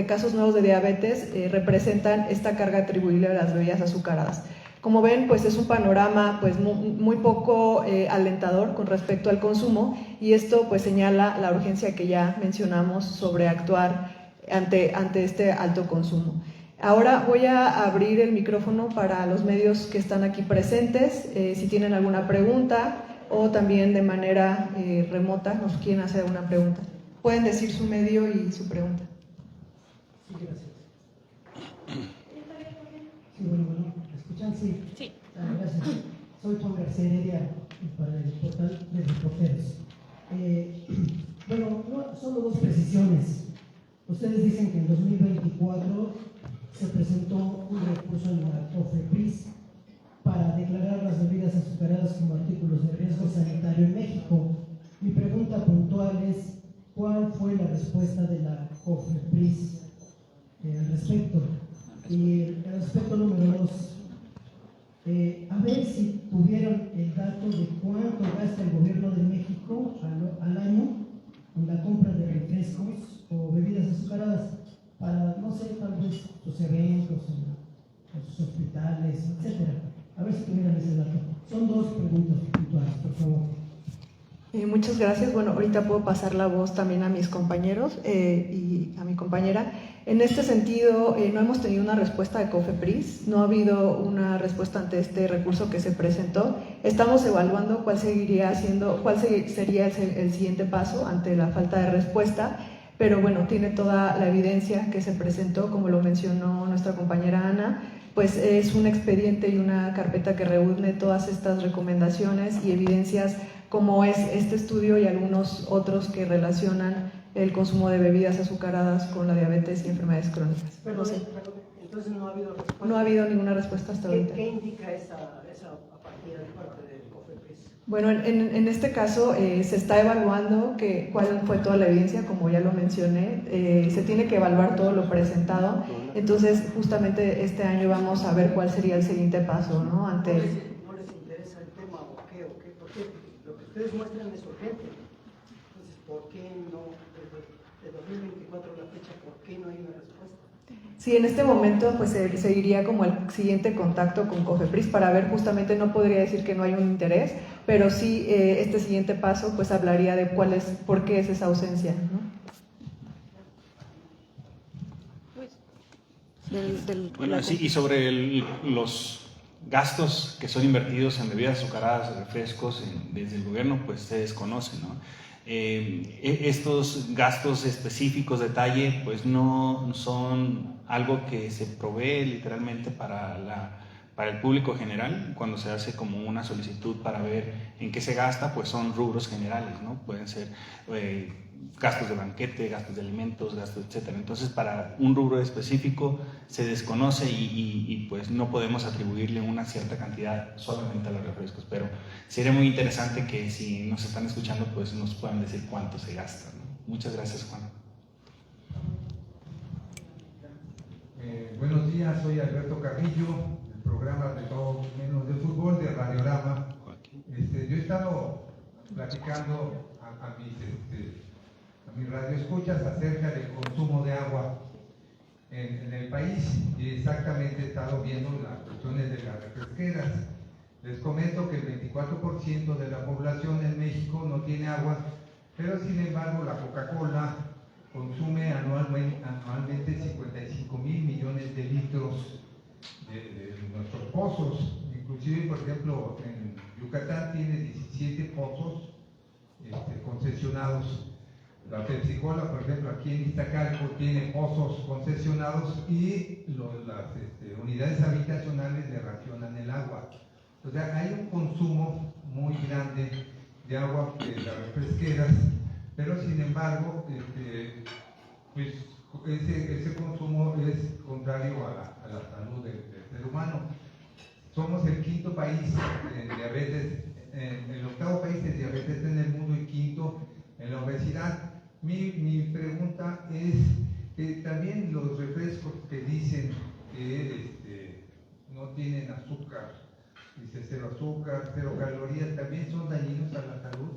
casos nuevos de diabetes representan esta carga atribuible a las bebidas azucaradas. Como ven, pues es un panorama pues muy poco alentador con respecto al consumo, y esto pues señala la urgencia que ya mencionamos sobre actuar ante este alto consumo. Ahora voy a abrir el micrófono para los medios que están aquí presentes, si tienen alguna pregunta o también de manera remota nos quieren hacer alguna pregunta. Pueden decir su medio y su pregunta. Sí, gracias. Sí, bueno, ¿me escuchan? Sí. Sí. Gracias. Soy Juan García Heredia para el portal de reporteros. Bueno, solo 2 precisiones. Ustedes dicen que en 2024 se presentó un recurso en la COFEPRIS para declarar las bebidas azucaradas como artículos de riesgo sanitario en México. Mi pregunta puntual es, ¿cuál fue la respuesta de la COFEPRIS al respecto? Y el aspecto número 2, a ver si tuvieron el dato de cuánto gasta el gobierno de México al año en la compra de refrescos o bebidas azucaradas para, no sé, tal vez sus eventos, en sus hospitales, etc. A ver si tuvieran ese dato. Son 2 preguntas puntuales, por favor. Muchas gracias. Bueno, ahorita puedo pasar la voz también a mis compañeros y a mi compañera. En este sentido, no hemos tenido una respuesta de COFEPRIS, no ha habido una respuesta ante este recurso que se presentó. Estamos evaluando cuál sería el siguiente paso ante la falta de respuesta, pero bueno, tiene toda la evidencia que se presentó, como lo mencionó nuestra compañera Ana, pues es un expediente y una carpeta que reúne todas estas recomendaciones y evidencias, como es este estudio y algunos otros que relacionan el consumo de bebidas azucaradas con la diabetes y enfermedades crónicas. Pero, entonces no ha habido respuesta. No ha habido ninguna respuesta hasta ahorita. ¿Qué indica esa apatía de parte del COFEPRIS? Bueno, en este caso se está evaluando cuál fue toda la evidencia, como ya lo mencioné, se tiene que evaluar todo lo presentado, entonces justamente este año vamos a ver cuál sería el siguiente paso, ¿no? ¿No les interesa el tema o qué? Porque lo que ustedes muestran es urgente, entonces ¿por qué no, desde 2024 a la fecha, por qué no hay una respuesta? Sí, en este momento pues se iría como el siguiente contacto con COFEPRIS para ver, justamente no podría decir que no hay un interés, pero sí este siguiente paso pues hablaría de por qué es esa ausencia, ¿no? Bueno, sí, y sobre los gastos que son invertidos en bebidas azucaradas, refrescos, desde el gobierno, pues se desconocen, ¿no? Estos gastos específicos, detalle, pues no son algo que se provee literalmente para el público general. Cuando se hace como una solicitud para ver en qué se gasta, pues son rubros generales, ¿no? Pueden ser gastos de banquete, gastos de alimentos, gastos, etcétera. Entonces, para un rubro específico se desconoce y pues no podemos atribuirle una cierta cantidad solamente a los refrescos, pero sería muy interesante que si nos están escuchando, pues nos puedan decir cuánto se gasta, ¿no? Muchas gracias, Juan. Buenos días, soy Alberto Carrillo, del programa de Todo Menos de Fútbol de Radiorama. Yo he estado platicando a mis radioescuchas acerca del consumo de agua en el país, y exactamente he estado viendo las cuestiones de las refresqueras. Les comento que el 24% de la población en México no tiene agua, pero sin embargo la Coca-Cola consume anualmente 55 mil millones de litros de nuestros pozos. Inclusive, por ejemplo, en Yucatán tiene 17 pozos concesionados La Pepsi-Cola, por ejemplo, aquí en Iztacalco tiene pozos concesionados y las unidades habitacionales le racionan el agua. O sea, hay un consumo muy grande de agua de las refresqueras, pero sin embargo, pues ese consumo es contrario a la salud del ser humano. Somos el quinto país en diabetes, el octavo país de diabetes en el mundo y quinto en la obesidad. Mi pregunta es que también los refrescos que dicen que no tienen azúcar, dice cero azúcar, cero calorías, ¿también son dañinos a la salud?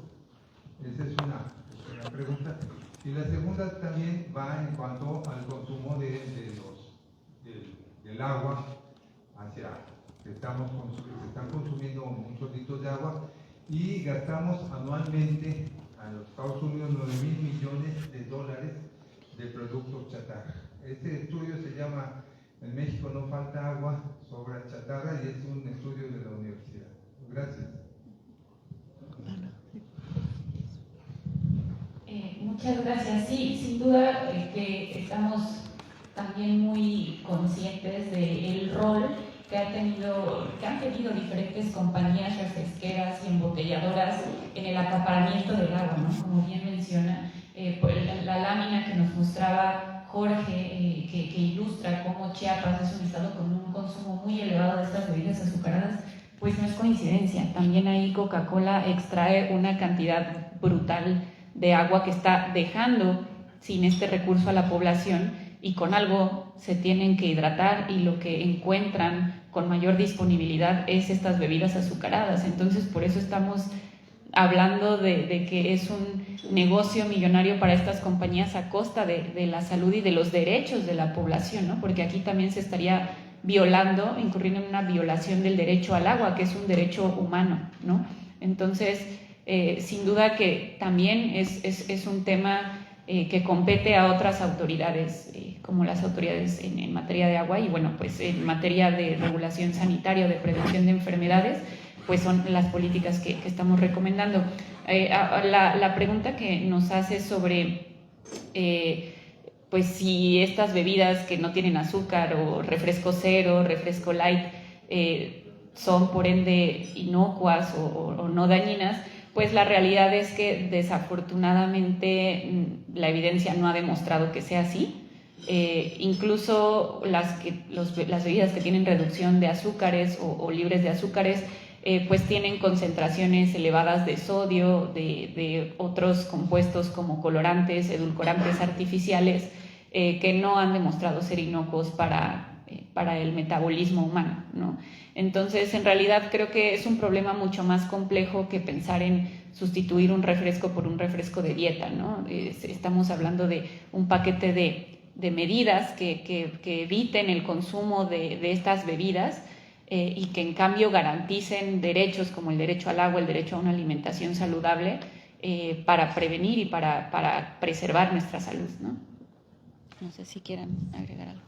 Esa es una pregunta. Y la segunda también va en cuanto al consumo del agua, se están consumiendo muchos litros de agua y gastamos anualmente a los Estados Unidos $9,000 millones de productos chatarra. Este estudio se llama "En México no falta agua, sobra chatarra", y es un estudio de la universidad. Gracias. Muchas gracias. Sí, sin duda que estamos también muy conscientes del rol que han tenido diferentes compañías refresqueras y embotelladoras en el acaparamiento del agua, ¿no? Como bien menciona, la lámina que nos mostraba Jorge, que ilustra cómo Chiapas es un estado con un consumo muy elevado de estas bebidas azucaradas, pues no es coincidencia. También ahí Coca-Cola extrae una cantidad brutal de agua que está dejando sin este recurso a la población, y con algo se tienen que hidratar, y lo que encuentran con mayor disponibilidad es estas bebidas azucaradas. Entonces, por eso estamos hablando de que es un negocio millonario para estas compañías a costa de la salud y de los derechos de la población, ¿no? Porque aquí también se estaría incurriendo en una violación del derecho al agua, que es un derecho humano, ¿no? Entonces, sin duda que también es un tema que compete a otras autoridades, como las autoridades en materia de agua, y bueno, pues en materia de regulación sanitaria o de prevención de enfermedades, pues son las políticas que estamos recomendando. La pregunta que nos hace sobre pues si estas bebidas que no tienen azúcar, o refresco cero, refresco light, son por ende inocuas o no dañinas, pues la realidad es que desafortunadamente la evidencia no ha demostrado que sea así. Incluso las bebidas que tienen reducción de azúcares o libres de azúcares, pues tienen concentraciones elevadas de sodio, de otros compuestos como colorantes, edulcorantes artificiales, que no han demostrado ser inocuos para el metabolismo humano, ¿no? Entonces, en realidad creo que es un problema mucho más complejo que pensar en sustituir un refresco por un refresco de dieta, ¿no? Estamos hablando de un paquete de medidas que eviten el consumo de estas bebidas, y que en cambio garanticen derechos como el derecho al agua, el derecho a una alimentación saludable, para prevenir y para preservar nuestra salud, ¿no? No sé si quieran agregar algo.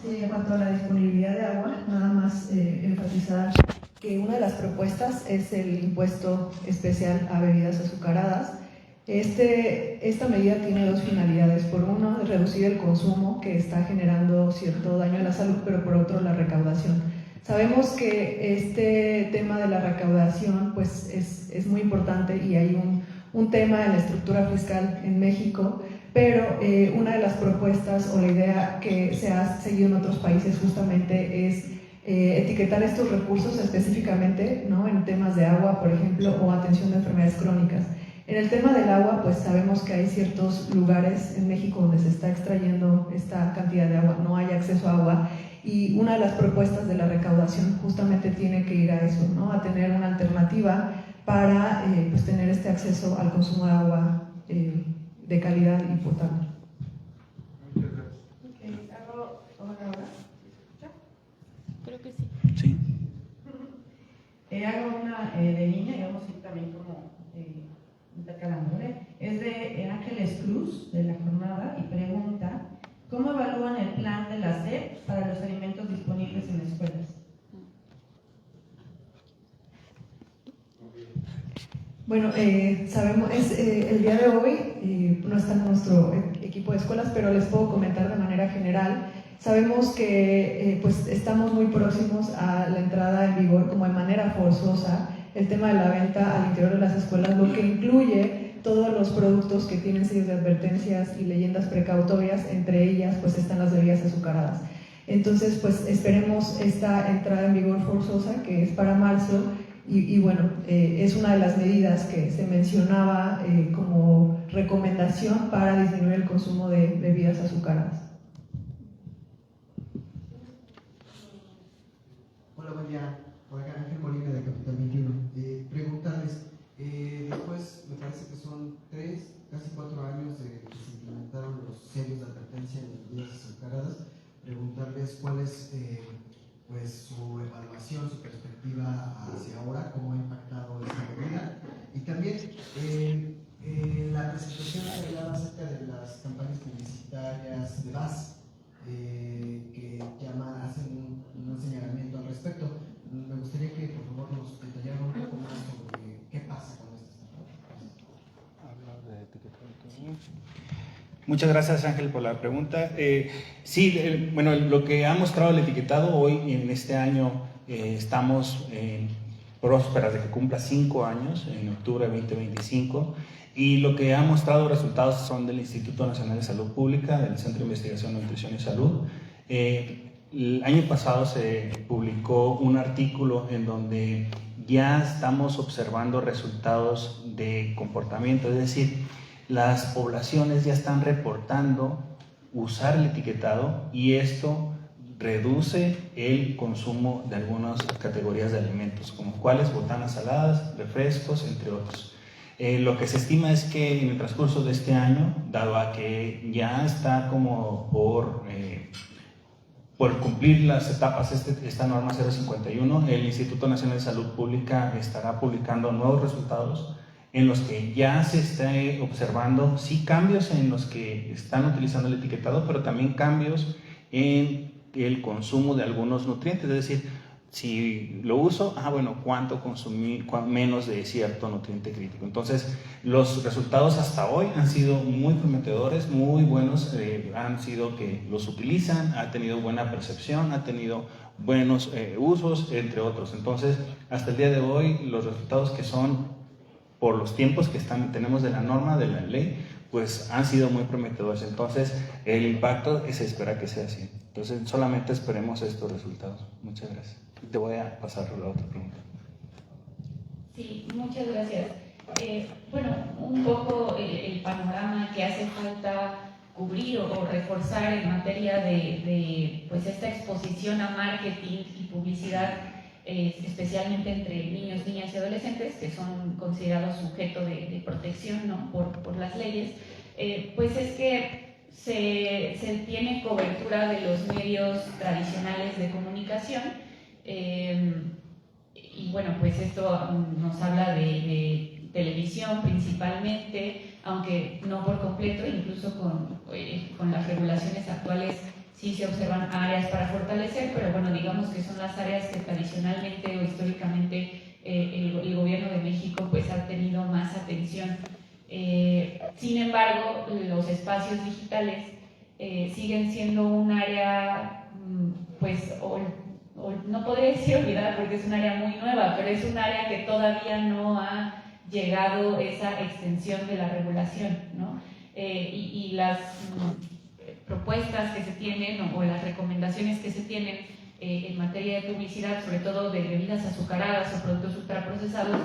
Sí, en cuanto a la disponibilidad de agua, nada más enfatizar que una de las propuestas es el impuesto especial a bebidas azucaradas. Esta medida tiene dos finalidades. Por uno, reducir el consumo, que está generando cierto daño a la salud, pero por otro, la recaudación. Sabemos que este tema de la recaudación pues es muy importante, y hay un tema en la estructura fiscal en México, pero una de las propuestas o la idea que se ha seguido en otros países justamente es etiquetar estos recursos específicamente, ¿no?, en temas de agua, por ejemplo, o atención de enfermedades crónicas. En el tema del agua, pues sabemos que hay ciertos lugares en México donde se está extrayendo esta cantidad de agua, no hay acceso a agua, y una de las propuestas de la recaudación justamente tiene que ir a eso, ¿no?, a tener una alternativa para pues tener este acceso al consumo de agua de calidad y potable. Muchas gracias. Okay, ¿hago una hora? Creo que sí. Sí. Hago una de niña, y vamos a ir también como intercalando. Es de Ángeles Cruz, de la jornada, y pregunta: ¿cómo evalúan el plan de la SEP para los alimentos disponibles en escuelas? Bueno, sabemos, el día de hoy no está en nuestro equipo de escuelas, pero les puedo comentar de manera general. Sabemos que pues estamos muy próximos a la entrada en vigor como de manera forzosa el tema de la venta al interior de las escuelas, lo que incluye todos los productos que tienen sellos de advertencias y leyendas precautorias, entre ellas pues están las bebidas azucaradas. Entonces pues esperemos esta entrada en vigor forzosa, que es para marzo, y bueno, es una de las medidas que se mencionaba como recomendación para disminuir el consumo de bebidas azucaradas. Hola, buen día. Por acá Ángel Molina de Capital 21. Preguntarles, después me parece que son 3, casi 4 años de que se implementaron los sellos de advertencia en las bebidas azucaradas. Preguntarles cuál es pues, su evaluación, su perspectiva hacia ahora, cómo ha impactado esta medida. Y también en la presentación se hablaba acerca de las campañas publicitarias de VAS, que hacen un señalamiento al respecto. Me gustaría que por favor nos detallaran un poco más sobre qué pasa con estas campañas. Hablar de etiquetado. Muchas gracias, Ángel, por la pregunta. Sí, bueno, lo que ha mostrado el etiquetado hoy en este año, estamos prósperas de que cumpla 5 años, en octubre de 2025, y lo que ha mostrado resultados son del Instituto Nacional de Salud Pública, del Centro de Investigación de Nutrición y Salud. El año pasado se publicó un artículo en donde ya estamos observando resultados de comportamiento, es decir, las poblaciones ya están reportando usar el etiquetado y esto reduce el consumo de algunas categorías de alimentos, como cuáles, botanas saladas, refrescos, entre otros. Lo que se estima es que en el transcurso de este año, dado a que ya está como por cumplir las etapas esta norma 051, el Instituto Nacional de Salud Pública estará publicando nuevos resultados en los que ya se está observando sí cambios en los que están utilizando el etiquetado, pero también cambios en el consumo de algunos nutrientes, es decir, si lo uso, bueno, ¿cuánto consumí menos de cierto nutriente crítico? Entonces, los resultados hasta hoy han sido muy prometedores, muy buenos, han sido que los utilizan, ha tenido buena percepción, ha tenido buenos usos, entre otros. Entonces, hasta el día de hoy, los resultados que son por los tiempos que tenemos de la norma, de la ley, pues han sido muy prometedores. Entonces, el impacto se espera que sea así. Entonces, solamente esperemos estos resultados. Muchas gracias. Te voy a pasar a la otra pregunta. Sí, muchas gracias. Bueno, un poco el panorama que hace falta cubrir o reforzar en materia de pues esta exposición a marketing y publicidad, especialmente entre niños, niñas y adolescentes, que son considerados sujeto de protección, ¿no? por las leyes, pues es que se tiene cobertura de los medios tradicionales de comunicación, y bueno, pues esto nos habla de televisión principalmente, aunque no por completo, incluso con las regulaciones actuales sí se observan áreas para fortalecer, pero bueno, digamos que son las áreas que tradicionalmente o históricamente el gobierno de México pues ha tenido más atención. Sin embargo, los espacios digitales siguen siendo un área, pues, no podría decir olvidada porque es un área muy nueva, pero es un área que todavía no ha llegado esa extensión de la regulación, ¿no? Y las propuestas que se tienen o las recomendaciones que se tienen en materia de publicidad, sobre todo de bebidas azucaradas o productos ultraprocesados,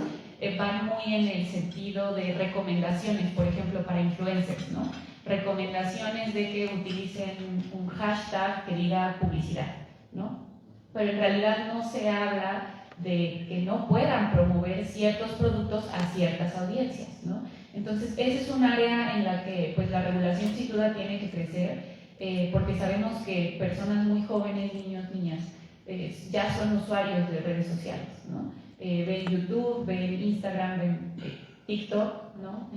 van muy en el sentido de recomendaciones, por ejemplo, para influencers, ¿no? Recomendaciones de que utilicen un hashtag que diga publicidad, ¿no? Pero en realidad no se habla de que no puedan promover ciertos productos a ciertas audiencias, ¿no? Entonces, ese es un área en la que pues, la regulación sin duda tiene que crecer, porque sabemos que personas muy jóvenes, niños, niñas, ya son usuarios de redes sociales, ¿no? Ven YouTube, ven Instagram, ven TikTok, ¿no?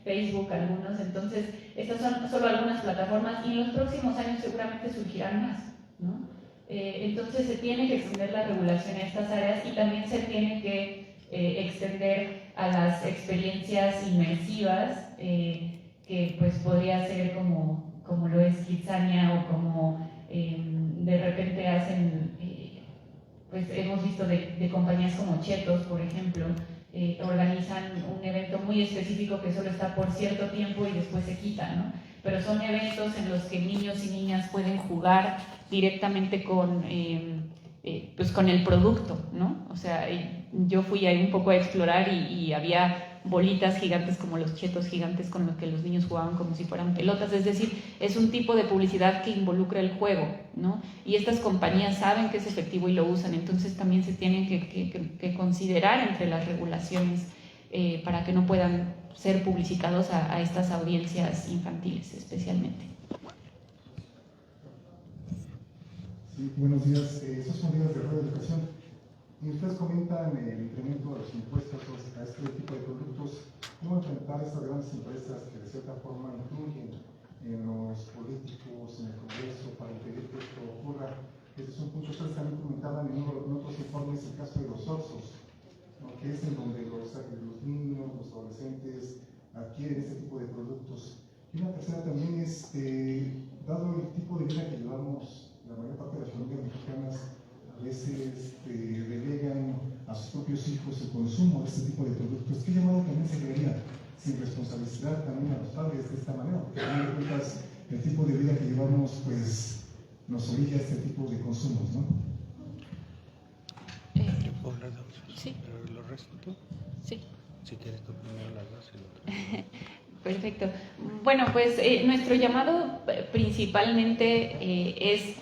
Facebook, algunos. Entonces, estas son solo algunas plataformas y en los próximos años seguramente surgirán más, ¿no? Entonces, se tiene que extender la regulación a estas áreas y también se tiene que extender a las experiencias inmersivas, que pues podría ser como lo es Kidzania, o como de repente hacen, pues hemos visto de compañías como Chetos, por ejemplo, organizan un evento muy específico que solo está por cierto tiempo y después se quita, ¿no? Pero son eventos en los que niños y niñas pueden jugar directamente con el producto, ¿no? O sea, yo fui ahí un poco a explorar y había bolitas gigantes como los Chetos gigantes con los que los niños jugaban como si fueran pelotas, es decir, es un tipo de publicidad que involucra el juego, ¿no? Y estas compañías saben que es efectivo y lo usan, entonces también se tienen que considerar entre las regulaciones para que no puedan ser publicitados a estas audiencias infantiles especialmente. Sí, buenos días. Sos Díaz de Radio Educación. Y ustedes comentan el incremento de los impuestos a este tipo de productos. ¿Cómo enfrentar estas grandes empresas que de cierta forma influyen en los políticos, en el Congreso, para impedir que esto ocurra? Este es un punto. Ustedes también comentaban en otros informes el caso de los Oxxos, ¿no? Que es en donde los niños, los adolescentes adquieren este tipo de productos. Y una tercera también es, dado el tipo de vida que llevamos, la mayor parte de las familias mexicanas a veces delegan a sus propios hijos el consumo de este tipo de productos. ¿Qué llamado también se crearía sin responsabilizar también a los padres de esta manera? Porque a fin de cuentas el tipo de vida que llevamos pues nos orilla a este tipo de consumos, ¿no? Yo puedo hablar de otros, sí. Pero lo resto tú. Sí. Si quieres tú primero las dos y lo otro. Perfecto. Bueno, pues nuestro llamado principalmente es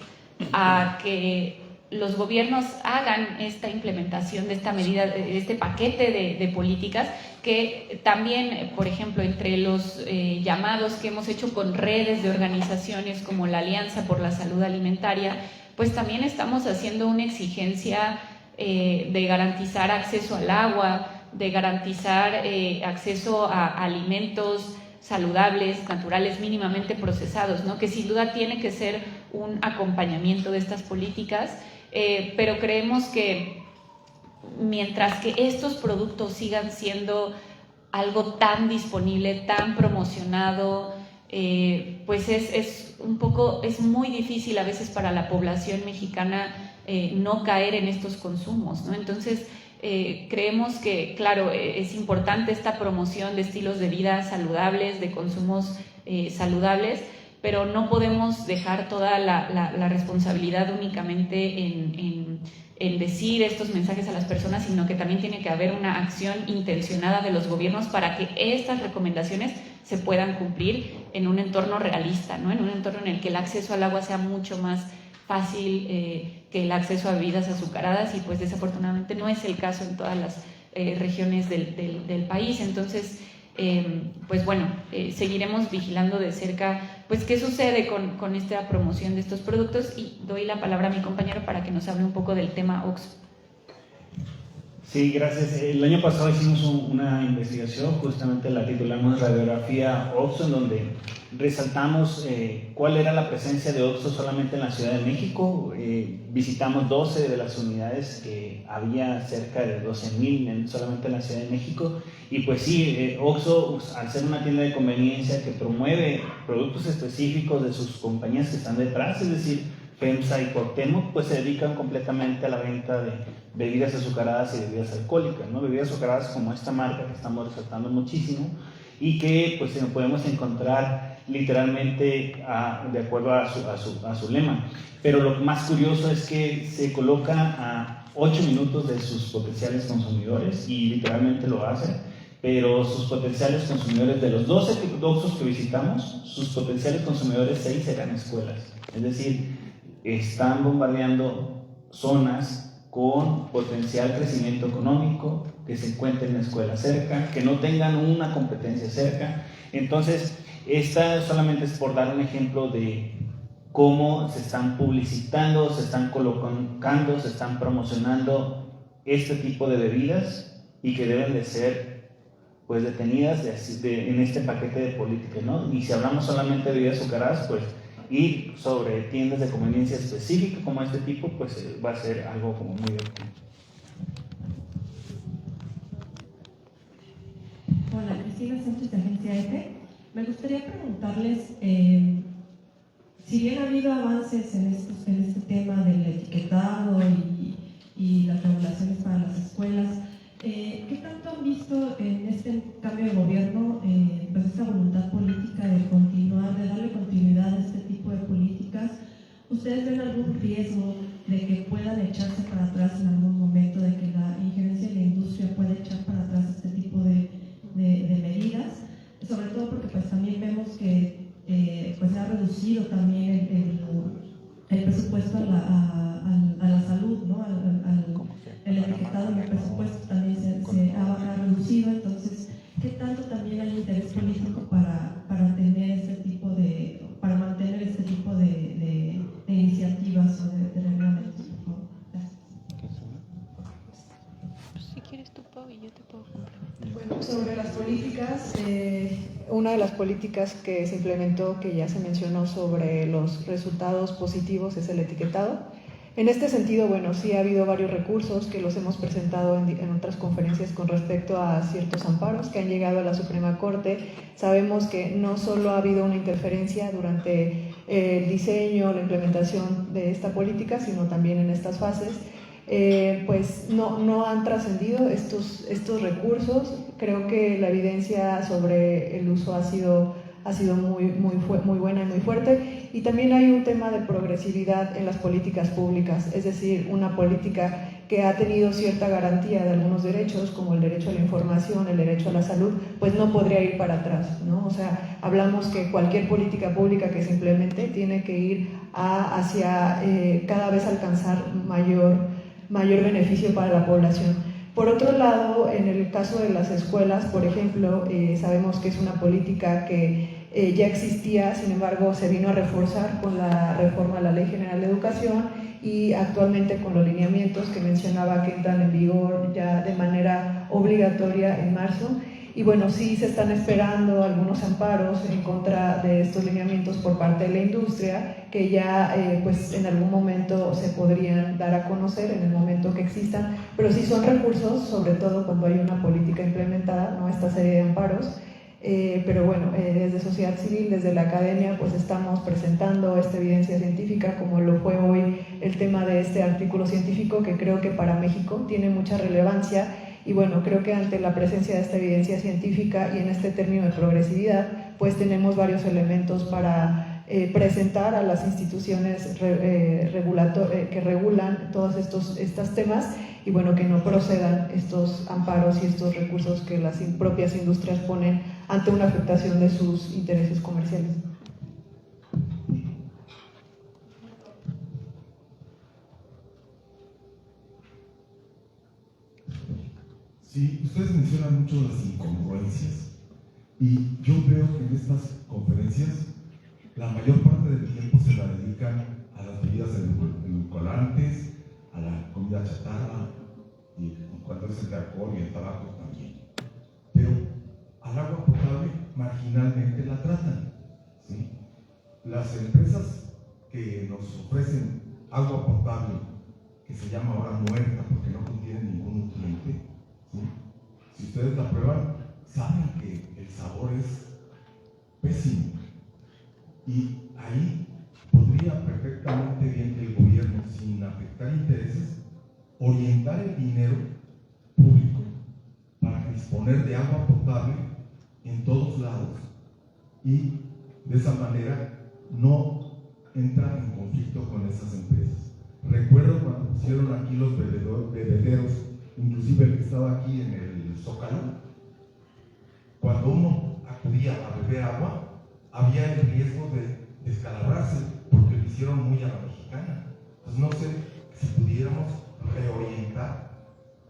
a que los gobiernos hagan esta implementación de esta medida, de este paquete de políticas, que también, por ejemplo, entre los llamados que hemos hecho con redes de organizaciones como la Alianza por la Salud Alimentaria, pues también estamos haciendo una exigencia de garantizar acceso al agua, de garantizar acceso a alimentos saludables, naturales, mínimamente procesados, ¿no? Que sin duda tiene que ser un acompañamiento de estas políticas, pero creemos que mientras que estos productos sigan siendo algo tan disponible, tan promocionado, pues es muy difícil a veces para la población mexicana no caer en estos consumos, ¿no? Entonces, creemos que, claro, es importante esta promoción de estilos de vida saludables, de consumos saludables, pero no podemos dejar toda la responsabilidad únicamente en decir estos mensajes a las personas, sino que también tiene que haber una acción intencionada de los gobiernos para que estas recomendaciones se puedan cumplir en un entorno realista, ¿no? En un entorno en el que el acceso al agua sea mucho más fácil que el acceso a bebidas azucaradas, y pues desafortunadamente no es el caso en todas las regiones del país. Entonces, pues bueno, seguiremos vigilando de cerca pues qué sucede con esta promoción de estos productos, y doy la palabra a mi compañero para que nos hable un poco del tema OXXO. Sí, gracias. El año pasado hicimos una investigación, justamente la titulamos Radiografía OXXO, en donde resaltamos cuál era la presencia de OXXO solamente en la Ciudad de México. Visitamos 12 de las unidades, que había cerca de 12,000 solamente en la Ciudad de México. Y pues sí, OXXO, al ser una tienda de conveniencia que promueve productos específicos de sus compañías que están detrás, es decir, FEMSA y Cuauhtémoc, pues se dedican completamente a la venta de bebidas azucaradas y bebidas alcohólicas, ¿no? Bebidas azucaradas como esta marca que estamos resaltando muchísimo, y que pues podemos encontrar literalmente de acuerdo a su lema. Pero lo más curioso es que se coloca a 8 minutos de sus potenciales consumidores, y literalmente lo hacen, pero sus potenciales consumidores, de los 12 OXXOs que visitamos, sus potenciales consumidores 6 eran escuelas. Es decir, están bombardeando zonas con potencial crecimiento económico, que se encuentren en escuelas cerca, que no tengan una competencia cerca. Entonces, esta solamente es por dar un ejemplo de cómo se están publicitando, se están colocando, se están promocionando este tipo de bebidas, y que deben de ser pues detenidas en este paquete de políticas, ¿no? Y si hablamos solamente de bebidas azucaradas, pues ir sobre tiendas de conveniencia específicas como este tipo, pues va a ser algo como muy óptimo. llamo Ana Cristina Sánchez de Agencia F. Me gustaría preguntarles, si bien ha habido avances en este tema del etiquetado y las regulaciones para las escuelas, ¿qué tanto han visto en este cambio de gobierno pues esta voluntad política de continuar, de darle continuidad a este tipo de políticas? ¿Ustedes ven algún riesgo de que puedan echarse para atrás en algún momento, de que la injerencia de la industria pueda echar para atrás este tipo de medidas? Sobre todo porque pues también vemos que pues se ha reducido también el presupuesto a la salud, ¿no? El etiquetado en el presupuesto también se ha reducido. Entonces, ¿qué tanto también hay interés político para tener este tipo para mantener este tipo de iniciativas o de reglamentos, por favor? Gracias. Si quieres tú, Pau, y yo te puedo complementar. Bueno, sobre las políticas, una de las políticas que se implementó, que ya se mencionó sobre los resultados positivos, es el etiquetado. En este sentido, bueno, sí ha habido varios recursos que los hemos presentado en otras conferencias con respecto a ciertos amparos que han llegado a la Suprema Corte. Sabemos que no solo ha habido una interferencia durante el diseño, la implementación de esta política, sino también en estas fases. Pues no han trascendido estos recursos. Creo que la evidencia sobre el uso ha sido muy buena y muy fuerte, y también hay un tema de progresividad en las políticas públicas, es decir, una política que ha tenido cierta garantía de algunos derechos, como el derecho a la información, el derecho a la salud, pues no podría ir para atrás, ¿no? O sea, hablamos que cualquier política pública que se implemente tiene que ir hacia cada vez alcanzar mayor beneficio para la población. Por otro lado, en el caso de las escuelas, por ejemplo, sabemos que es una política que ya existía, sin embargo, se vino a reforzar con la reforma a la Ley General de Educación y actualmente con los lineamientos que mencionaba que entran en vigor ya de manera obligatoria en marzo. Y bueno, sí se están esperando algunos amparos en contra de estos lineamientos por parte de la industria, que ya pues en algún momento se podrían dar a conocer en el momento que existan, pero sí son recursos, sobre todo cuando hay una política implementada, ¿no? Esta serie de amparos. Pero bueno, desde sociedad civil, desde la academia, pues estamos presentando esta evidencia científica, como lo fue hoy el tema de este artículo científico, que creo que para México tiene mucha relevancia. Y bueno, creo que ante la presencia de esta evidencia científica y en este término de progresividad, pues tenemos varios elementos para presentar a las instituciones que regulan todos estos temas, y bueno, que no procedan estos amparos y estos recursos que las propias industrias ponen ante una afectación de sus intereses comerciales. Sí, ustedes mencionan mucho las incongruencias, y yo veo que en estas conferencias la mayor parte del tiempo se la dedican a las bebidas edulcorantes, a la comida chatarra, y cuando es el de alcohol y el tabaco también. Pero al agua potable marginalmente la tratan, ¿sí? Las empresas que nos ofrecen agua potable, que se llama ahora muerta porque no contiene ningún nutriente, ¿sí? Si ustedes la prueban, saben que el sabor es pésimo. Y ahí podría perfectamente bien el gobierno, sin afectar intereses, orientar el dinero público para disponer de agua potable en todos lados, y de esa manera no entrar en conflicto con esas empresas. Recuerdo cuando pusieron aquí los bebederos, inclusive el que estaba aquí en el Zócalo, cuando uno acudía a beber agua, había el riesgo de descalabrarse, porque lo hicieron muy a la mexicana. Pues no sé si pudiéramos reorientar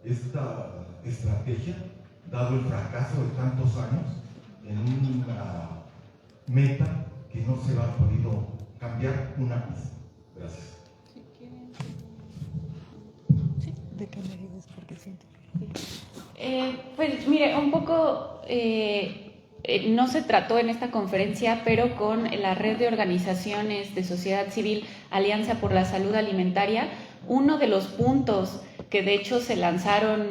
esta estrategia, dado el fracaso de tantos años, en una meta que no se ha podido cambiar un ápice. Gracias. ¿De qué medidas? Porque siento pues mire, un poco no se trató en esta conferencia, pero con la red de organizaciones de sociedad civil Alianza por la Salud Alimentaria, uno de los puntos que de hecho se lanzaron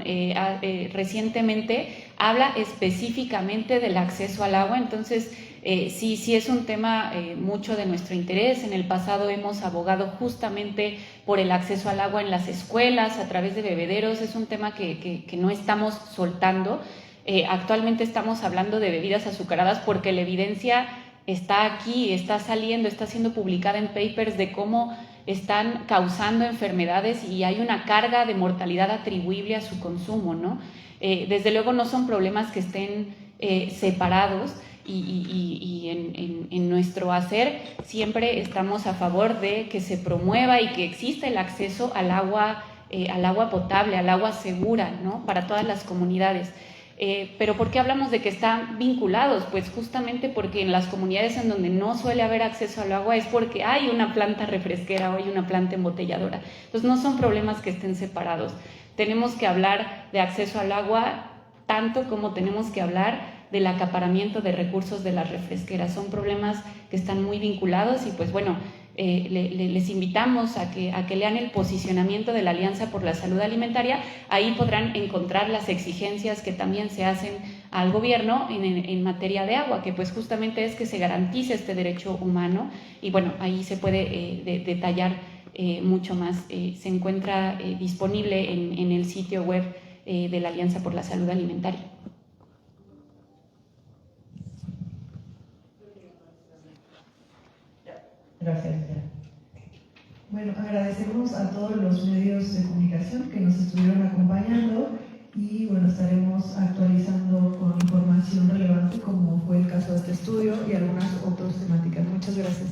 recientemente, habla específicamente del acceso al agua. Entonces, sí es un tema mucho de nuestro interés. En el pasado hemos abogado justamente por el acceso al agua en las escuelas, a través de bebederos. Es un tema que no estamos soltando. Actualmente estamos hablando de bebidas azucaradas porque la evidencia está aquí, está saliendo, está siendo publicada en papers de cómo están causando enfermedades y hay una carga de mortalidad atribuible a su consumo, ¿no? Desde luego no son problemas que estén separados y en nuestro hacer siempre estamos a favor de que se promueva y que exista el acceso al agua potable, al agua segura, ¿no? Para todas las comunidades. Pero ¿por qué hablamos de que están vinculados? Pues justamente porque en las comunidades en donde no suele haber acceso al agua es porque hay una planta refresquera o hay una planta embotelladora. Entonces no son problemas que estén separados. Tenemos que hablar de acceso al agua tanto como tenemos que hablar del acaparamiento de recursos de las refresqueras. Son problemas que están muy vinculados y pues bueno, les invitamos a que lean el posicionamiento de la Alianza por la Salud Alimentaria. Ahí podrán encontrar las exigencias que también se hacen al gobierno en materia de agua, que pues justamente es que se garantice este derecho humano y bueno, ahí se puede detallar mucho más. Se encuentra disponible en el sitio web de la Alianza por la Salud Alimentaria. Gracias. Bueno, agradecemos a todos los medios de comunicación que nos estuvieron acompañando y bueno, estaremos actualizando con información relevante como fue el caso de este estudio y algunas otras temáticas. Muchas gracias.